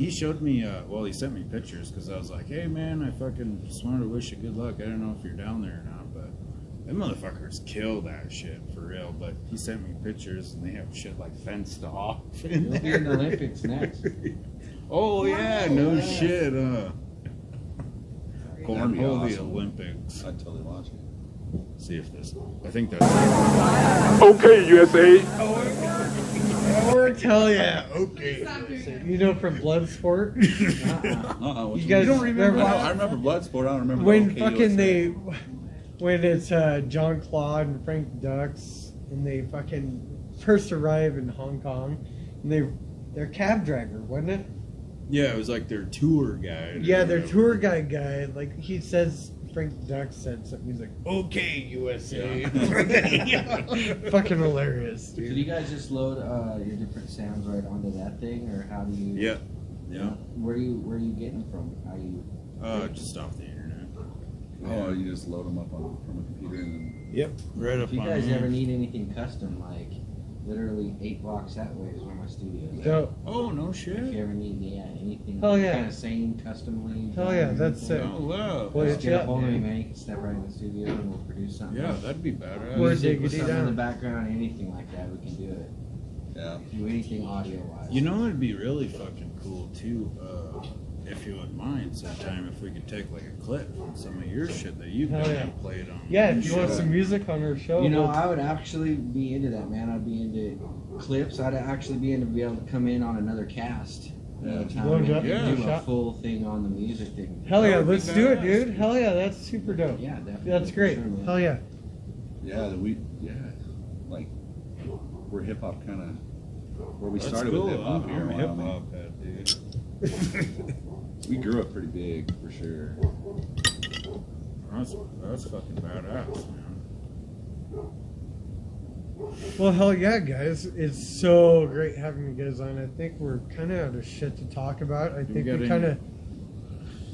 Well, he sent me pictures because I was like, "Hey, man, I fucking just wanted to wish you good luck. I don't know if you're down there or not, but them motherfuckers kill that shit for real." But he sent me pictures, and they have shit like fenced off. In He'll be in the Olympics next. Oh yeah, no shit. That'd be Cornhole the awesome. Olympics. I'd totally watch it. See if this. I think that's. Okay, USA. Or tell ya, okay. Stop doing that. You know from Bloodsport? What You guys don't remember that? I remember Bloodsport. I don't remember when the fucking USA. when it's John Claude and Frank Dux and they fucking first arrive in Hong Kong and they're cab driver, wasn't it? Yeah, it was like their tour guide. or Yeah, their whatever. tour guy. Like he says, Frank Dux said something. He's like, "Okay, USA." Fucking hilarious, So do you dude. guys just load your different sounds right onto that thing, or how do you? Yeah, yeah. Where are you getting them from? How you? Just off the internet. Oh, you just load them up from a computer and Yep, right up If you on guys there. ever need anything custom, like literally 8 blocks that way is where my studio is. Dope. Oh no If you shit. ever need anything Hell yeah. kind of sane, customly. Hell yeah, that's sick. Oh wow. Well, Just get yeah, a hold of me, man. man. You can step right in the studio and we'll produce something. Yeah, that'd be badass. We're Music with diggity something in the down. background, anything like that, we can do it. yeah. Do anything audio wise. You know, it'd be really fucking cool too, if you wouldn't mind sometime if we could take like a clip from some of your shit that you've Hell done yeah. and play it on. Yeah, your if you want show. some music on our show, You know, we'll- I would actually be into that, man. I'd be into clips. I'd actually be into be able to come in on another cast. Another time Load and up, do yeah. a shot. full thing on the music thing. hell That yeah, would be let's do it, badass, dude. dude. Hell yeah, that's super dope. Yeah, definitely. That's for great. sure, man. Hell yeah. Yeah, we're hip hop kind of where we That's started cool. with hip hop I'm here. a in hip Wyoming. hop head, dude. We grew up pretty big for sure. That's fucking badass, man. Well, hell yeah, guys. It's so great having you guys on. I think we're kind of out of shit to talk about. I think got we any- kind of.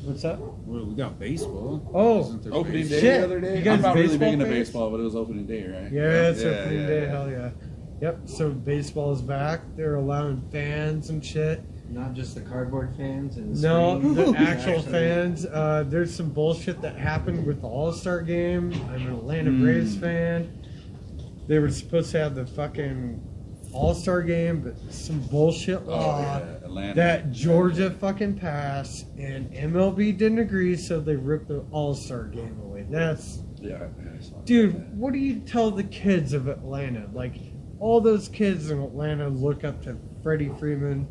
What's up? Well, we got baseball. Oh, Isn't there Opening day baseball? Shit. the other day. You guys I'm not really baseball big into fans? baseball, but it was opening day, right? Yeah, it's Yeah, opening yeah, day. yeah. Hell yeah. Yep. So baseball is back. They're allowing fans and shit. Not just the cardboard fans and the No, screen. the It's actual actually- fans. There's some bullshit that happened with the All-Star game. I'm an Atlanta Braves fan. They were supposed to have the fucking All-Star game, but some bullshit law yeah, Atlanta. that Georgia fucking passed, and MLB didn't agree, so they ripped the All-Star game away. That's Yeah, I saw dude. that. What do you tell the kids of Atlanta? Like all those kids in Atlanta look up to Freddie Freeman.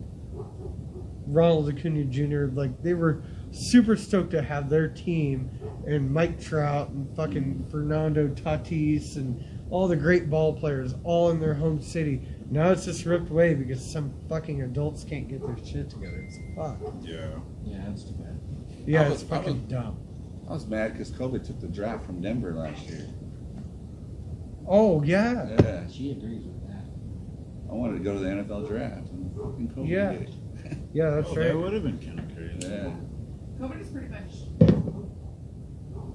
Ronald Acuna Jr. Like they were super stoked to have their team and Mike Trout and fucking Fernando Tatis and all the great ball players all in their home city. Now it's just ripped away because some fucking adults can't get their shit together. It's fucked. Yeah. Yeah, that's too bad. Yeah, I it's fucking dumb. I was mad because COVID took the draft from Denver last year. Oh yeah. Yeah. She agrees with that. I wanted to go to the NFL draft, and fucking COVID Yeah. did it. Yeah, that's Oh, right. that would have been kind of crazy. Yeah. COVID is pretty much,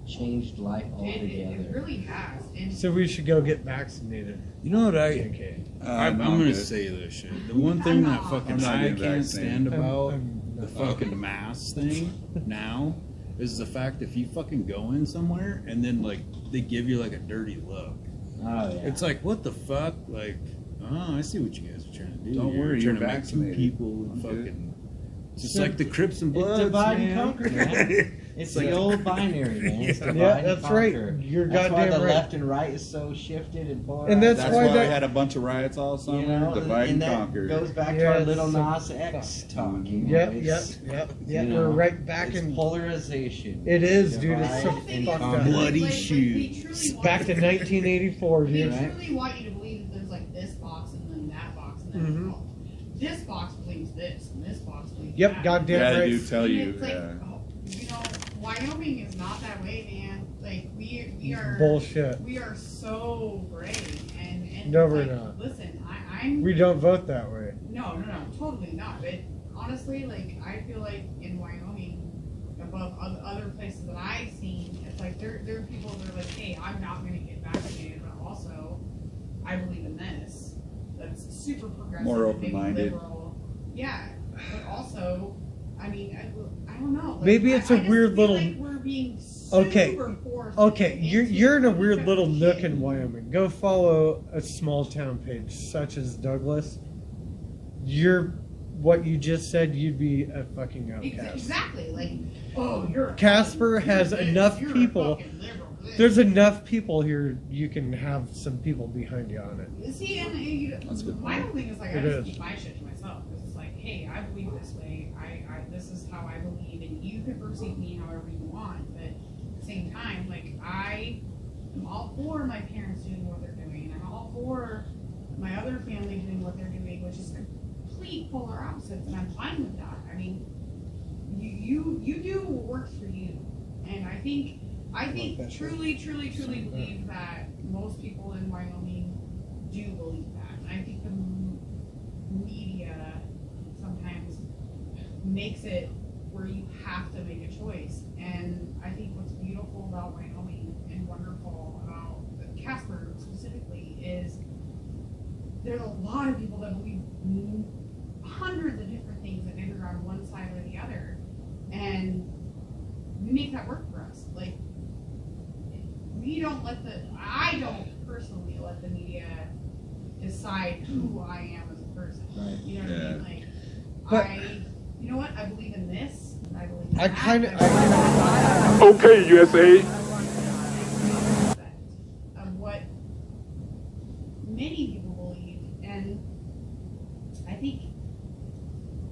Changed life it altogether. really has. And So we should go get vaccinated. You know what Okay. I'm no, going to good. say this shit. The one thing that I'm fucking not I getting can't vaccinated. stand about I'm the not- fucking mask thing now is the fact if you fucking go in somewhere and then like they give you like a dirty look. Oh yeah. It's like what the fuck? Like, oh, I see what you guys are trying to do. Don't You're worry, trying you're to make two vaccinated. people I'm good. fucking. It's just like the Crips and Bloods, divide and man. conquer, man. It's the old binary, man. It's divide Yeah, and that's right. conquer. You're That's why goddamn the right. left and right is so shifted and polarized. And that's That's why why that- we had a bunch of riots all summer. you know, Divide and that conquer. goes back to Yeah, our it's little so Nas X talk. You know, Yep, it's, yep. you know, We're right back it's in. polarization. It is, dude. It's so Divide and fucked conquer. up. Bloody they shoes. truly want Back to you- 1984, They dude. Right. truly want you to believe that there's like this box and then that box and then Mhm. this box believes this and this box believes Yep, that. goddamn Yeah, right. they do tell And you. it's like, Yeah. oh, you know, Wyoming is not that way, man. Like we are Bullshit. We are so gray and No, it's we're like, not. Listen, I'm We don't vote that way. no, totally not. But honestly, like I feel like in Wyoming, above other places that I've seen, it's like there are people that are like, hey, I'm not going to get vaccinated, but also I believe in this. That's super progressive, More and maybe open-minded. liberal. Yeah, but also, I mean, I don't know. Like, Maybe it's a I just weird feel little- Like we're being super Okay. forced Okay, into you're in a weird different little nook shit. in Wyoming. Go follow a small town page such as Douglas. What you just said, you'd be a fucking outcast. Exactly. Like, oh, you're Casper has you're this, enough you're a people. fucking liberal, this. There's enough people here. You can have some people behind you on it. See, That's a good my point. whole thing is like It I just is. keep my shit to myself. It's like, hey, I believe this way. I this is how I believe, and you can perceive me however you want. But at the same time, like I am all for my parents doing what they're doing. I'm all for my other family doing what they're doing, which is complete polar opposites, and I'm fine with that. I mean, you do what works for you, and I think truly believe that most people in Wyoming do believe that. And I think the media sometimes makes it where you have to make a choice. And I think what's beautiful about Wyoming and wonderful about Casper specifically is there's a lot of people that believe hundreds of different things that maybe are on one side or the other, and we make that work for us. Like I don't personally let the media decide who I am as a person. Right. You know what I mean? Like But- you know what? I believe in this. I believe in I that. kind of. Okay, USA. Of what many people believe, and I think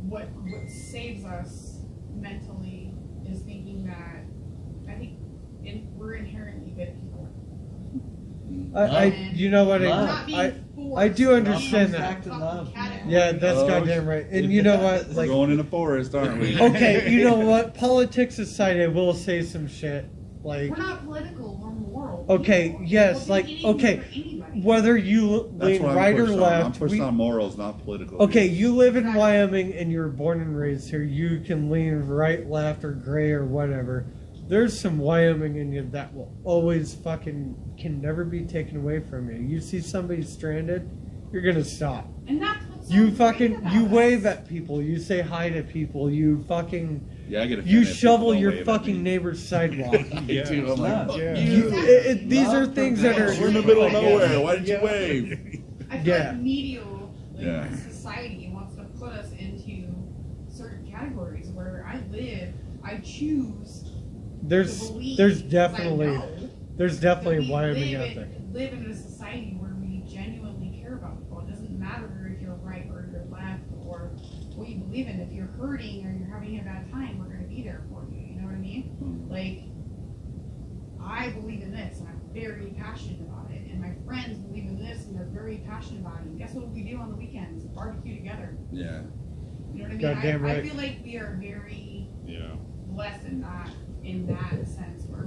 what saves us mentally is thinking that I think we're inherently good people. You know what? Love. Not being I forced do to understand be that. Back to love, man. Yeah, that's Oh, goddamn right. And you know what? We're Like, going in the forest, aren't we? okay, you know what? Politics aside, I will say some shit. Like, We're not political, we're moral. Okay, people. yes, We'll do like, anything okay, for anybody. whether you That's lean what I'm right or pushed on. I'm left, pushed on morals, not political. okay, you live in Wyoming and you're born and raised here. You can lean right, left, or gray or whatever. There's some Wyoming in you that will always fucking can never be taken away from you. You see somebody stranded, you're gonna stop. And that's what's so You great fucking about you us. wave at people. You say hi to people. You fucking Yeah, I get offended you if people shovel don't your wave at fucking me. neighbor's sidewalk. Me too. I'm like, Love. fuck Yeah. You, you. these are Love things that are. prevails. We're in the middle of like, nowhere. Why did you wave? I feel Yeah. like medial Yeah. society wants to put us into certain categories where I live, I choose to There's believe there's because I definitely know there's that definitely we Wyoming out live there. in a society where we genuinely care about people. It doesn't matter if you're right or you're left or what you believe in. If you're hurting or you're having a bad time, we're gonna be there for you. You know what I mean? Like, I believe in this and I'm very passionate about it. And my friends believe in this and they're very passionate about it. And guess what we do on the weekends? Barbecue together. Yeah. You know what I mean? Goddamn right. I feel like we are very blessed in that sense. Where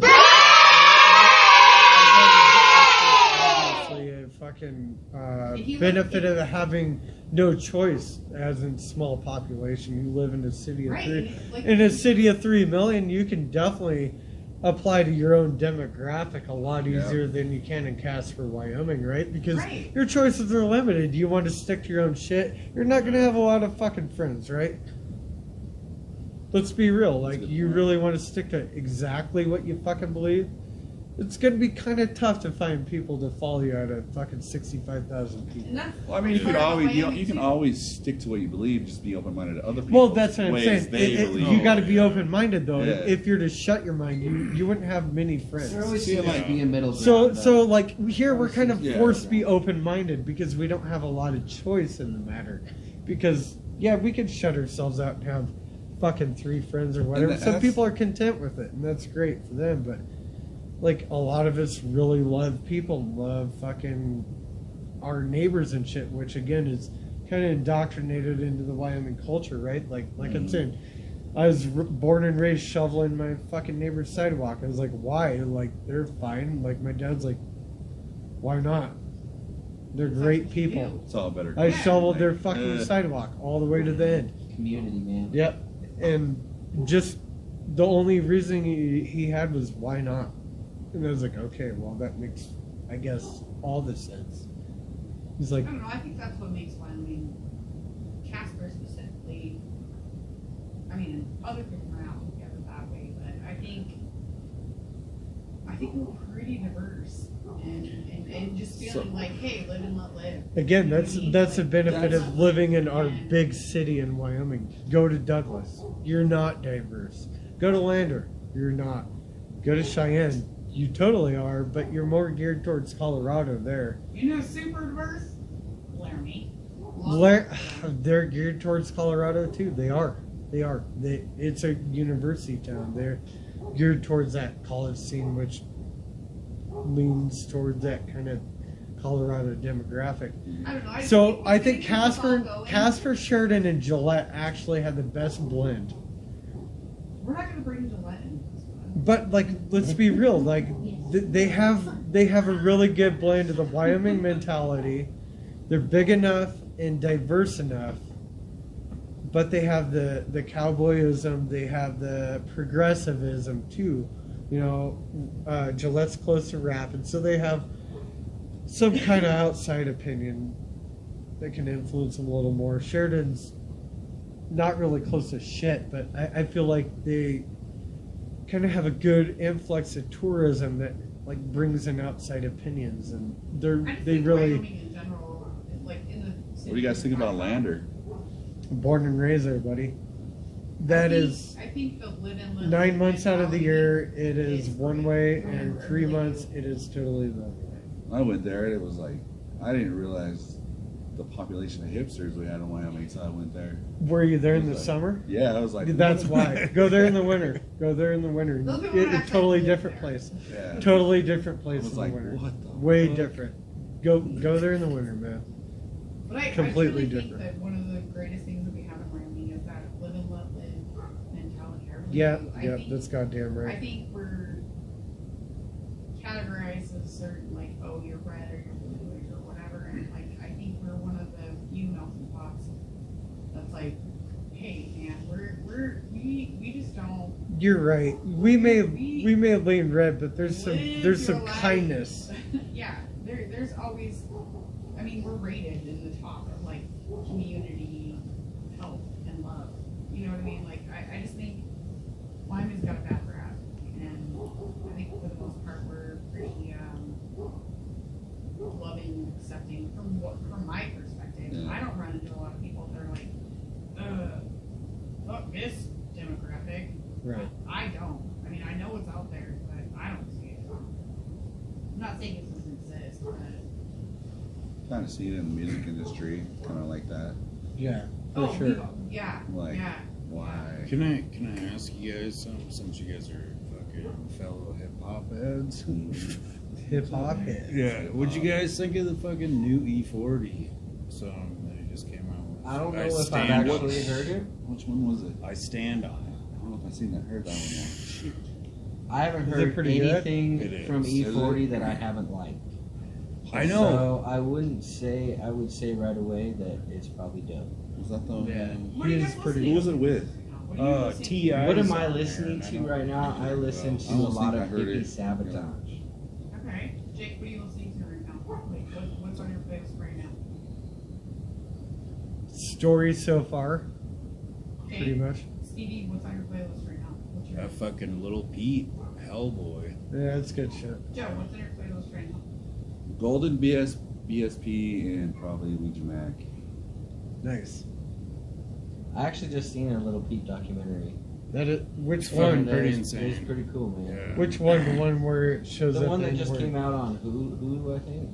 obviously a fucking benefit of having no choice, as in small population. You live in a city of in a city of 3 million, you can definitely apply to your own demographic a lot easier than you can in Casper, Wyoming, right? Because your choices are limited. You want to stick to your own shit, you're not going to have a lot of fucking friends, right? Let's be real. Like, you really want to stick to exactly what you fucking believe? It's going to be kind of tough to find people to follow you out of fucking 65,000 people. Well, I mean, you can always stick to what you believe, just be open-minded to other people. Well, that's what I'm saying. You got to be open-minded, though. Yeah. If you're to shut your mind, you wouldn't have many friends. There always seems to be a middle ground. So like, here we're kind of forced to be open-minded because we don't have a lot of choice in the matter. Because, we could shut ourselves out and have fucking 3 friends or whatever. Some people are content with it, and that's great for them, but like, a lot of us really love people, love fucking our neighbors and shit, which again is kind of indoctrinated into the Wyoming culture, right? Like I'm saying, I was born and raised shoveling my fucking neighbor's sidewalk. I was like, why? Like, they're fine. Like, my dad's like, why not? They're great people. It's all better. I shoveled their fucking sidewalk all the way to the end. Community, man. Yep. And just the only reason he had was, why not? And I was like, okay, well, that makes, I guess, all the sense. He's like, I don't know, I think that's what makes Wyoming, Casper specifically, I mean, other people might not look at it that way, but I think we're pretty diverse. And just feeling like, hey, live and let live. Again, that's the benefit of living in our big city in Wyoming. Go to Douglas, you're not diverse. Go to Lander, you're not. Go to Cheyenne, you totally are, but you're more geared towards Colorado there. You know, super diverse? Laramie. They're geared towards Colorado too. They are. It's a university town. They're geared towards that college scene, which leans towards that kind of Colorado demographic. I don't know. So I think Casper, Sheridan, and Gillette actually had the best blend. We're not going to bring Gillette in. But like, let's be real. Like, they have a really good blend of the Wyoming mentality. They're big enough and diverse enough, but they have the cowboyism. They have the progressivism too. You know, Gillette's close to rap, and so they have some kind of outside opinion that can influence them a little more. Sheridan's not really close to shit, but I feel like they kind of have a good influx of tourism that like brings in outside opinions, and they really. In general, like in the city, what do you guys think about Lander? Born and raised there, buddy. I think the live and live 9 months out of the year it is one way, and 3 months it is totally the other way. I went there and it was like, I didn't realize the population of hipsters we had in Wyoming until I went there. Were you there in the summer? Yeah, I was like, that's why. Go there in the winter. Go there in the winter. Totally different place. Yeah. Totally different place in the like, winter. what the Way fuck? different. Go there in the winter, man. But Completely I different. think that one of the greatest things that we have in Wyoming is that live and let live mentality. That's goddamn right. I think we're categorized as certain, like, oh, you're red or you're blue or whatever, and like I think we're one of the few melting pots that's like, hey, man, we just don't. You're right. We may lean red, but there's some kindness. Yeah, there's always. I mean, we're rated in the top of like community help and love. You know what I mean? Like, I just think Wyoming's got a bad rap, and I think for the most part we're pretty loving, accepting from my perspective. Yeah. I don't run into a lot of people that are like, fuck this demographic. Right. I don't. I mean, I know it's out there, but I don't see it. I'm not saying it doesn't exist, but kind of see it in the music industry, kind of like that. Yeah, for sure. Yeah. Like, yeah. why? Can I ask you guys something, since you guys are fucking fellow hip hop heads? Hip hop head. Yeah. What'd you guys think of the fucking new E40 song that he just came out with? I don't know if I've Stand actually On- heard it. Which one was it? I stand on it. I don't know if I've seen that. Heard that one yet. I haven't Is it heard pretty good? anything It from is. E40 that I haven't liked. I know. So I would say right away that it's probably dope. Was that the? Yeah. What are He you is guys pretty. Who was it with? What are you listening to? T.I. What am is I on there, listening and I to don't right now? I listen to I a almost lot think of I heard hippie it. sabotage. Okay. Jake, what are you listening to right now? Like, what's on your playlist right now? Story so far, Okay. pretty much. Stevie, what's on your playlist right now? What's your That fucking Little Pete, Hellboy. Yeah, it's good shit. Joe, what's on your playlist right now? Golden BSP and probably Ouija Mac. Nice. I actually just seen a Little Peep documentary. Which It's one? fucking pretty It's insane. pretty cool, man. Yeah. Which one? The one where it shows The up one that in just where- came out on Hulu, I think.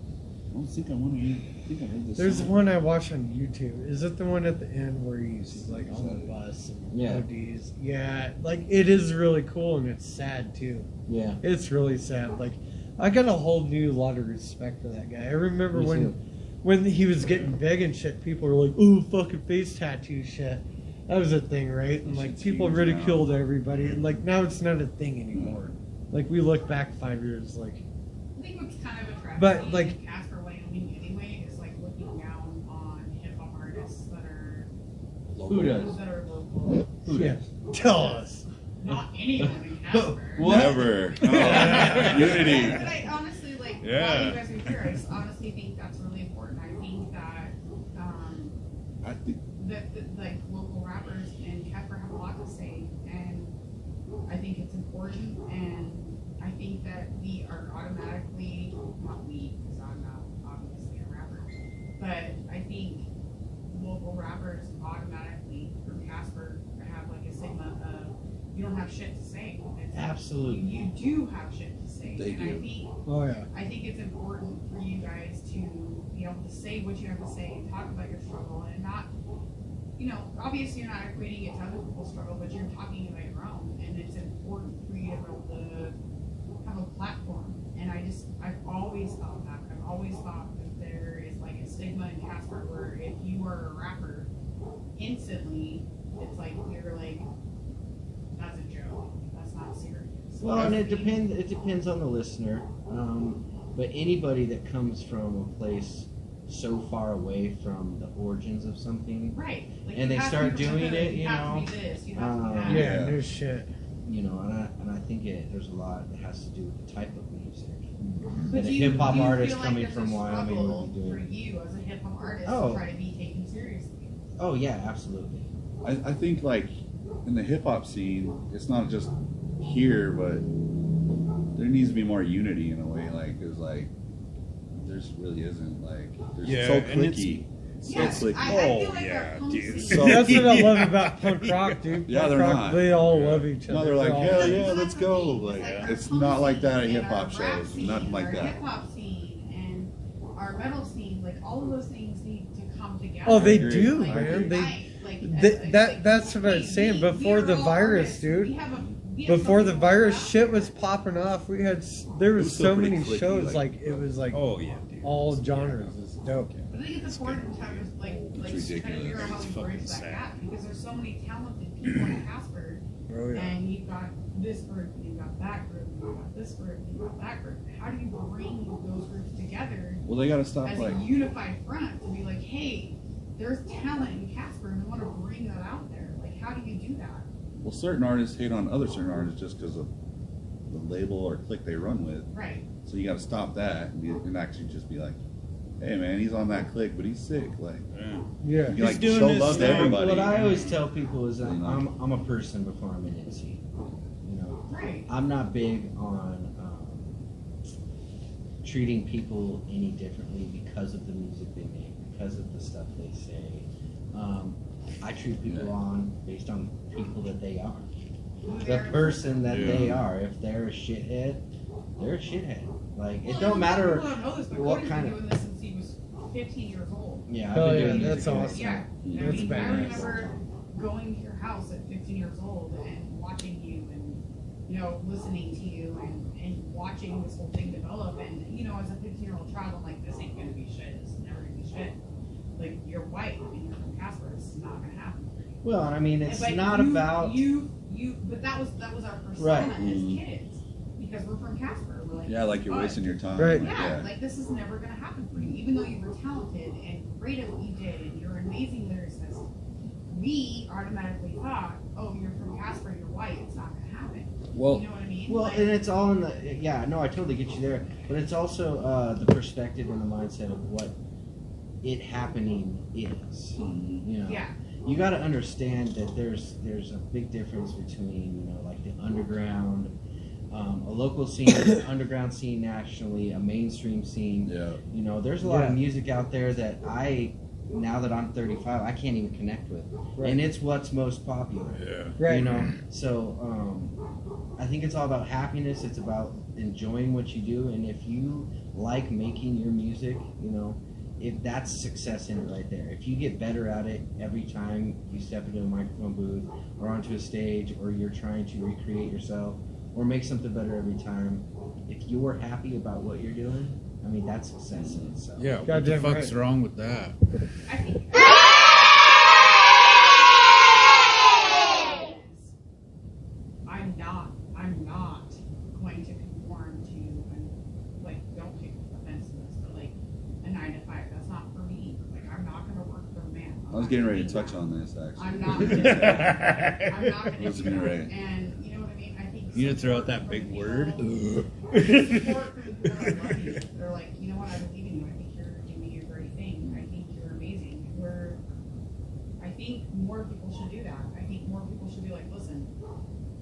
I don't think I want to. I think I heard this. There's song. one I watch on YouTube. Is it the one at the end where he's like on the bus and Yeah. ODs? Yeah, like it is really cool and it's sad too. Yeah. It's really sad. Like I got a whole new lot of respect for that guy. I remember Me too. when he was getting big and shit, people were like, "Ooh, fucking face tattoo shit." That was a thing, right? And like Shit's people huge ridiculed everybody, and like now it's not a thing anymore. Like we look back 5 years, like I think what's kind of a tragedy But, like- in Casper, Wyoming anyway is like looking down on hip hop artists that are Who does? that are local. yeah. Tell us. Not anyone in Casper. Never. Oh, unity. But I honestly like Yeah. while you guys are here, I just honestly think that's really important. I think that I think that like local rappers in Casper have a lot to say, and I think it's important. And I think that we are automatically not we, because I'm not obviously a rapper, but I think local rappers automatically from Casper have like a stigma of you don't have shit to say. It's like, Absolutely. you do have shit to say. They and do. Oh yeah. I think it's important for you guys to be able to say what you have to say and talk about your struggle and not, you know, obviously you're not equating it to other people's struggle, but you're talking about your own, and it's important for you to be able to have a platform. And I've always thought that. I've always thought that there is like a stigma in Casper where if you are a rapper, instantly it's like you're like, that's a joke. That's not serious. Well, and it depends on the listener. But anybody that comes from a place so far away from the origins of something, Right. Like And you they have start to be doing good, it, you you have know, to be this, you have to be that. Yeah, Yeah. no shit. you know, and I think there's a lot that has to do with the type of music. But That a do you- hip-hop do you artist feel like coming there's from a Wyoming struggle would be for doing. you as a hip hop artist Oh. to try to be taken seriously. Oh yeah, absolutely. I think like in the hip hop scene, it's not just here, but there needs to be more unity in a way. Like, cause like there's really isn't like there's Yeah, so and it's- clicky, so Yes, clicky. I feel Oh, like yeah, our punk dude. scene- So- That's what I love about punk rock, dude. Yeah, Punk they're rock, not. They all Yeah. love each other. No, they're like, all- hell yeah, That's let's the go. thing, Like, our it's punk not like that at scene hip and hop our shows. rap scene Nothing and like our that. Hip hop scene and our metal scene, like all of those things need to come together. Oh, they agree. do, Like, man. They unite, like, that's what I was saying. Before the virus, dude. Before the virus shit was popping off, we had there It was was still so pretty many clicky, shows like- like it was like Oh yeah, dude. all genres. It's dope. I think it's important to have like try to ridiculous. figure out how It's we fucking bridge that sad. gap because there's so many talented people in Casper, Oh yeah. and you've got this group, you've got that group, you've got this group, you've got that group. How do you bring those groups together Well, they gotta stop as like a unified front to be like, hey, there's talent in Casper, and we want to bring that out there. Like, how do you do that? well, certain artists hate on other certain artists just because of the label or clique they run with. Right. So you got to stop that and actually just be like, hey man, he's on that clique, but he's sick. Like, Yeah. Yeah. you can, like doing show his love to thing. everybody. What I always tell people is that You know? I'm a person before I'm an MC. You know, Right. I'm not big on treating people any differently because of the music they make, because of the stuff they say. I treat people Yeah. on based on people that they are, Who the they're- person that Yeah. they are. If they're a shithead, they're a shithead. Like Well, it don't and matter people don't know this, but what Cody's kind been of. doing this since he was 15 years old. Yeah, I've Hell been yeah, doing that's music. awesome. Yeah, I That's mean, I badass. remember going to your house at 15 years old and watching you and, you know, listening to you and watching this whole thing develop. And, you know, as a 15-year-old child, I'm like, this ain't gonna be shit. This is never gonna be shit. Like, you're white and you're from Casper. It's not gonna happen for you. Well, I mean, it's But not you- about. but that was our persona Right. as kids because we're from Casper. We're like, Yeah, like you're oh, wasting your time. Right. Like, yeah, like this is never gonna happen for you. Even though you were talented and great at what you did and you're an amazing lyricist, we automatically thought, oh, you're from Casper, you're white, it's not gonna happen. Well, You know what I mean? Well, Like, and it's all in the. Yeah, no, I totally get you there. But it's also the perspective and the mindset of what it happening is. You know. yeah, You got to understand that there's a big difference between, you know, like the underground, a local scene, an underground scene nationally, a mainstream scene. yeah. You know, there's a lot of Yeah. music out there that now that I'm 35, I can't even connect with, Right. and it's what's most popular. Yeah. Right. You know, so I think it's all about happiness. It's about enjoying what you do, and if you like making your music, you know, if that's success in it right there. If you get better at it every time you step into a microphone booth or onto a stage, or you're trying to recreate yourself or make something better every time, if you're happy about what you're doing, I mean, that's success in itself. Yeah, what the Goddamn fuck's right. wrong with that? I think I'm not going to conform to, and like, don't take offense to this, but like a 9 to 5. That's not for me. Like, I'm not going to work for a man. I was getting ready to touch on this actually. I'm not going to do that. I'm not going I to was do getting that. ready. And you know what I mean? I think You gonna throw out support that from big the word? people- support from the people that love you. They're like, you know what? I believe in you. I think you're doing a great thing. I think you're amazing. I think more people should do that. I think more people should be like, listen,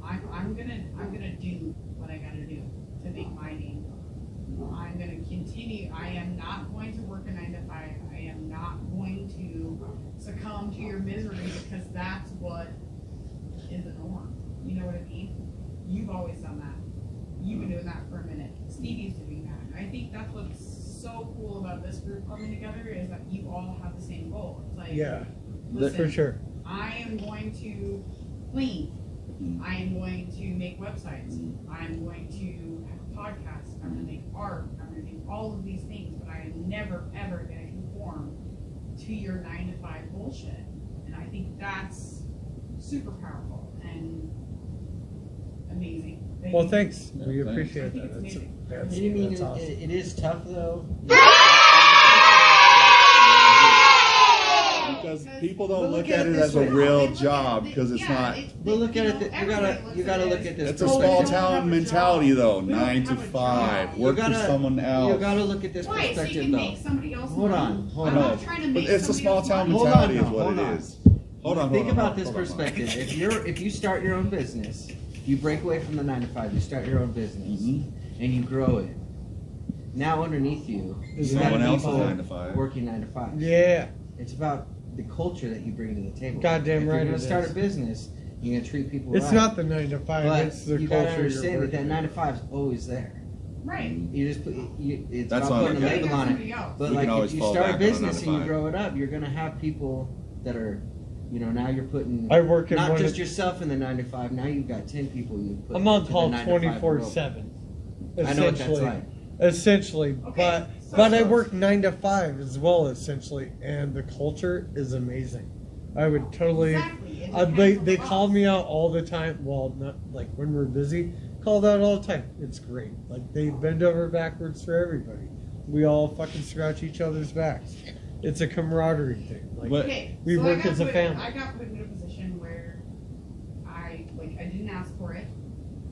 I'm gonna do what I gotta do to make my name. I'm gonna continue. I am not going to work a 9 to 5. I am not going to succumb to your misery because that's what is the norm. You know what I mean? You've always done that. You've been doing that for a minute. Stevie's doing that. I think that's what's so cool about this group coming together is that you all have the same goal. It's like, Yeah, listen, for sure. I am going to clean. I am going to make websites. I'm going to have a podcast. I'm going to make art. I'm going to do all of these things, but I am never, ever going to conform to your 9 to 5 bullshit. And I think that's super powerful and amazing. Well, thanks. Yeah, We thanks. appreciate I think that. it's That's, amazing. that's, You mean that's awesome. it is tough though? Because people don't Well, look look at at it it as this a way. real They look at job it- because it's yeah, not. But look at it. You everybody gotta looks you gotta at look it at this. It's a Oh, small we don't have town a mentality job. though. We don't 9 to have a 5. job. Work You for gotta- someone else. You gotta look at this Why? So you perspective can though. make somebody else Hold money? on, hold I'm on. not trying to But make it's a somebody small else town money. Hold on mentality now, is what hold it on. is. Hold on. Think hold on, about this hold on. perspective. If you start your own business, you break away from the 9 to 5. You start your own business, Mhm. and you grow it. Now underneath you Is you got someone else's people 9 to 5. working 9 to 5. Yeah. It's about the culture that you bring to the table. Goddamn if right You're gonna it start is. a business. You're gonna treat people It's right. not the 9 to 5. But It's the you gotta culture you're understand that working 9 to with. 5 is always there. Right. You just put it's That's about on putting a the label Got on it. somebody else. But We like can always if you fall start a back on a 9 business to and you 5. grow it up, you're gonna have people that are, you know, now you're putting I work in not one just of- yourself in the 9 to 5. Now you've got 10 people you put. I'm on into the call 9 to 5 24/7. world. I know what that's like. Essentially, Okay, but I so- work 9 to 5 as well, essentially, and the culture is amazing. I would totally. Exactly. It They depends on they the call boss. me out all the time. Well, not like when we're busy. Called out all the time. It's great. Like they bend over backwards for everybody. We all fucking scratch each other's backs. It's a camaraderie thing. Like But- Okay, we so work as a family. I got put in a position where I didn't ask for it,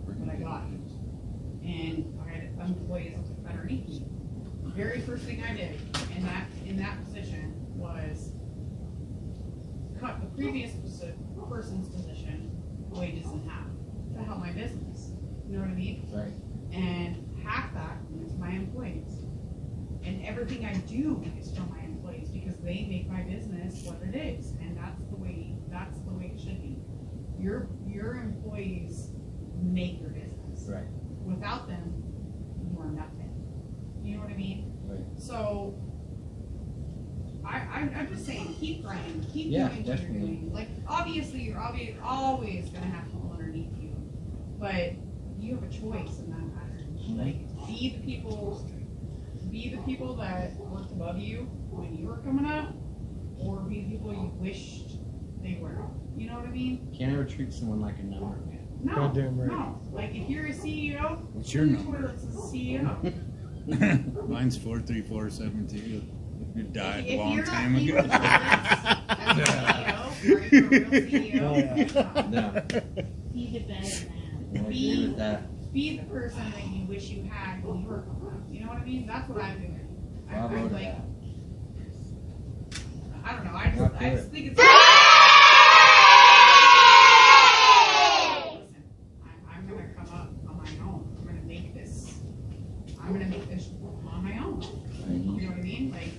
but I got it, and I had employees underneath me. Very first thing I did in that position was cut the previous person's position wages in half to help my business. You know what I mean? Right. And half that is my employees. And everything I do is from my employees because they make my business what it is, and that's the way it should be. Your employees make your business. Right. Without them, you are nothing. You know what I mean? Right. So I'm just saying, keep grinding, keep Yeah, doing what definitely. you're doing. Like, obviously, you're always gonna have people underneath you, but you have a choice in that matter. Like, be the people that worked above you when you were coming up, or be the people you wished they were. You know what I mean? Can't ever treat someone like a number, man. No, Goddamn right. no. Like, if you're a CEO, What's your number? toilets as a CEO. Mine's 43472. You died If a long you're not time cleaning ago. toilets as a CEO, are you a real CEO? Oh, yeah. No, Be the better I man. agree with that. Be the person that you wish you had when you were growing up. You know what I mean? That's what I'm doing. Bravo I'm to like, that. I don't know. Not I just good. think it's. Listen, I'm gonna come up on my own. I'm gonna make this on my own. You know what I mean? Like,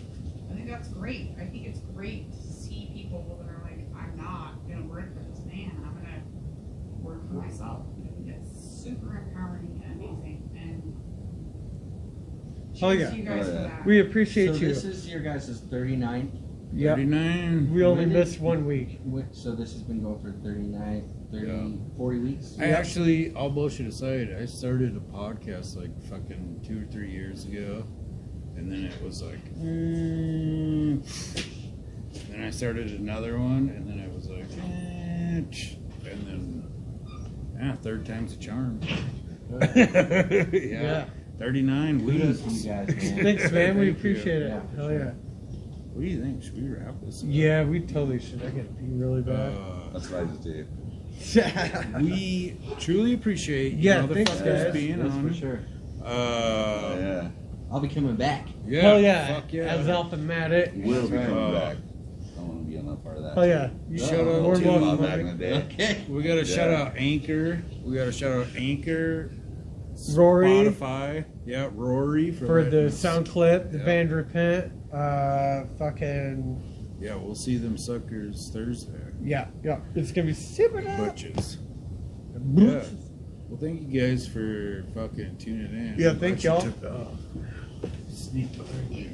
I think that's great. I think it's great to see people that are like, I'm not gonna work for this man. I'm gonna work for myself. I think it's super empowering and amazing. And Oh, cheers yeah. to you guys Oh, for yeah. that. We appreciate So you. this is your guys' 39. Yep. 39. We only When did- missed 1 week. So this has been going for 39, 30, Yeah. 40 weeks. I actually, all bullshit aside, I started a podcast like fucking 2 or 3 years ago. And then it was like, then I started another one. And then it was like, and then, yeah, third time's a charm. Yeah. 39 Kudos to weeks. you guys, man. Thanks, man. We Thank you. appreciate it. Yeah, for Hell sure. yeah. What do you think? Should we wrap this up? Yeah, we totally should. I gotta pee really bad. That's what I just did. We truly appreciate you Yeah, thanks, motherfuckers guys. being That's on. for sure. Yeah. I'll be coming back. Yeah, Hell yeah. fuck yeah. As Alpha-matic. You will be That's right. coming back. I want to be on that part of that. Oh yeah. too. You Shout out more to welcome, Bob back buddy. in the day. Okay. We got to shout Yeah. out Anchor. We got to shout out Anchor. Rory. Spotify. Yeah, Rory For the sound clip, the Yeah. band Repent, fucking Yeah, we'll see them suckers Thursday. yeah, it's gonna be super dope. Butches. Yeah. Well, thank you guys for fucking tuning in. Yeah, thank y'all. Sneak behind you.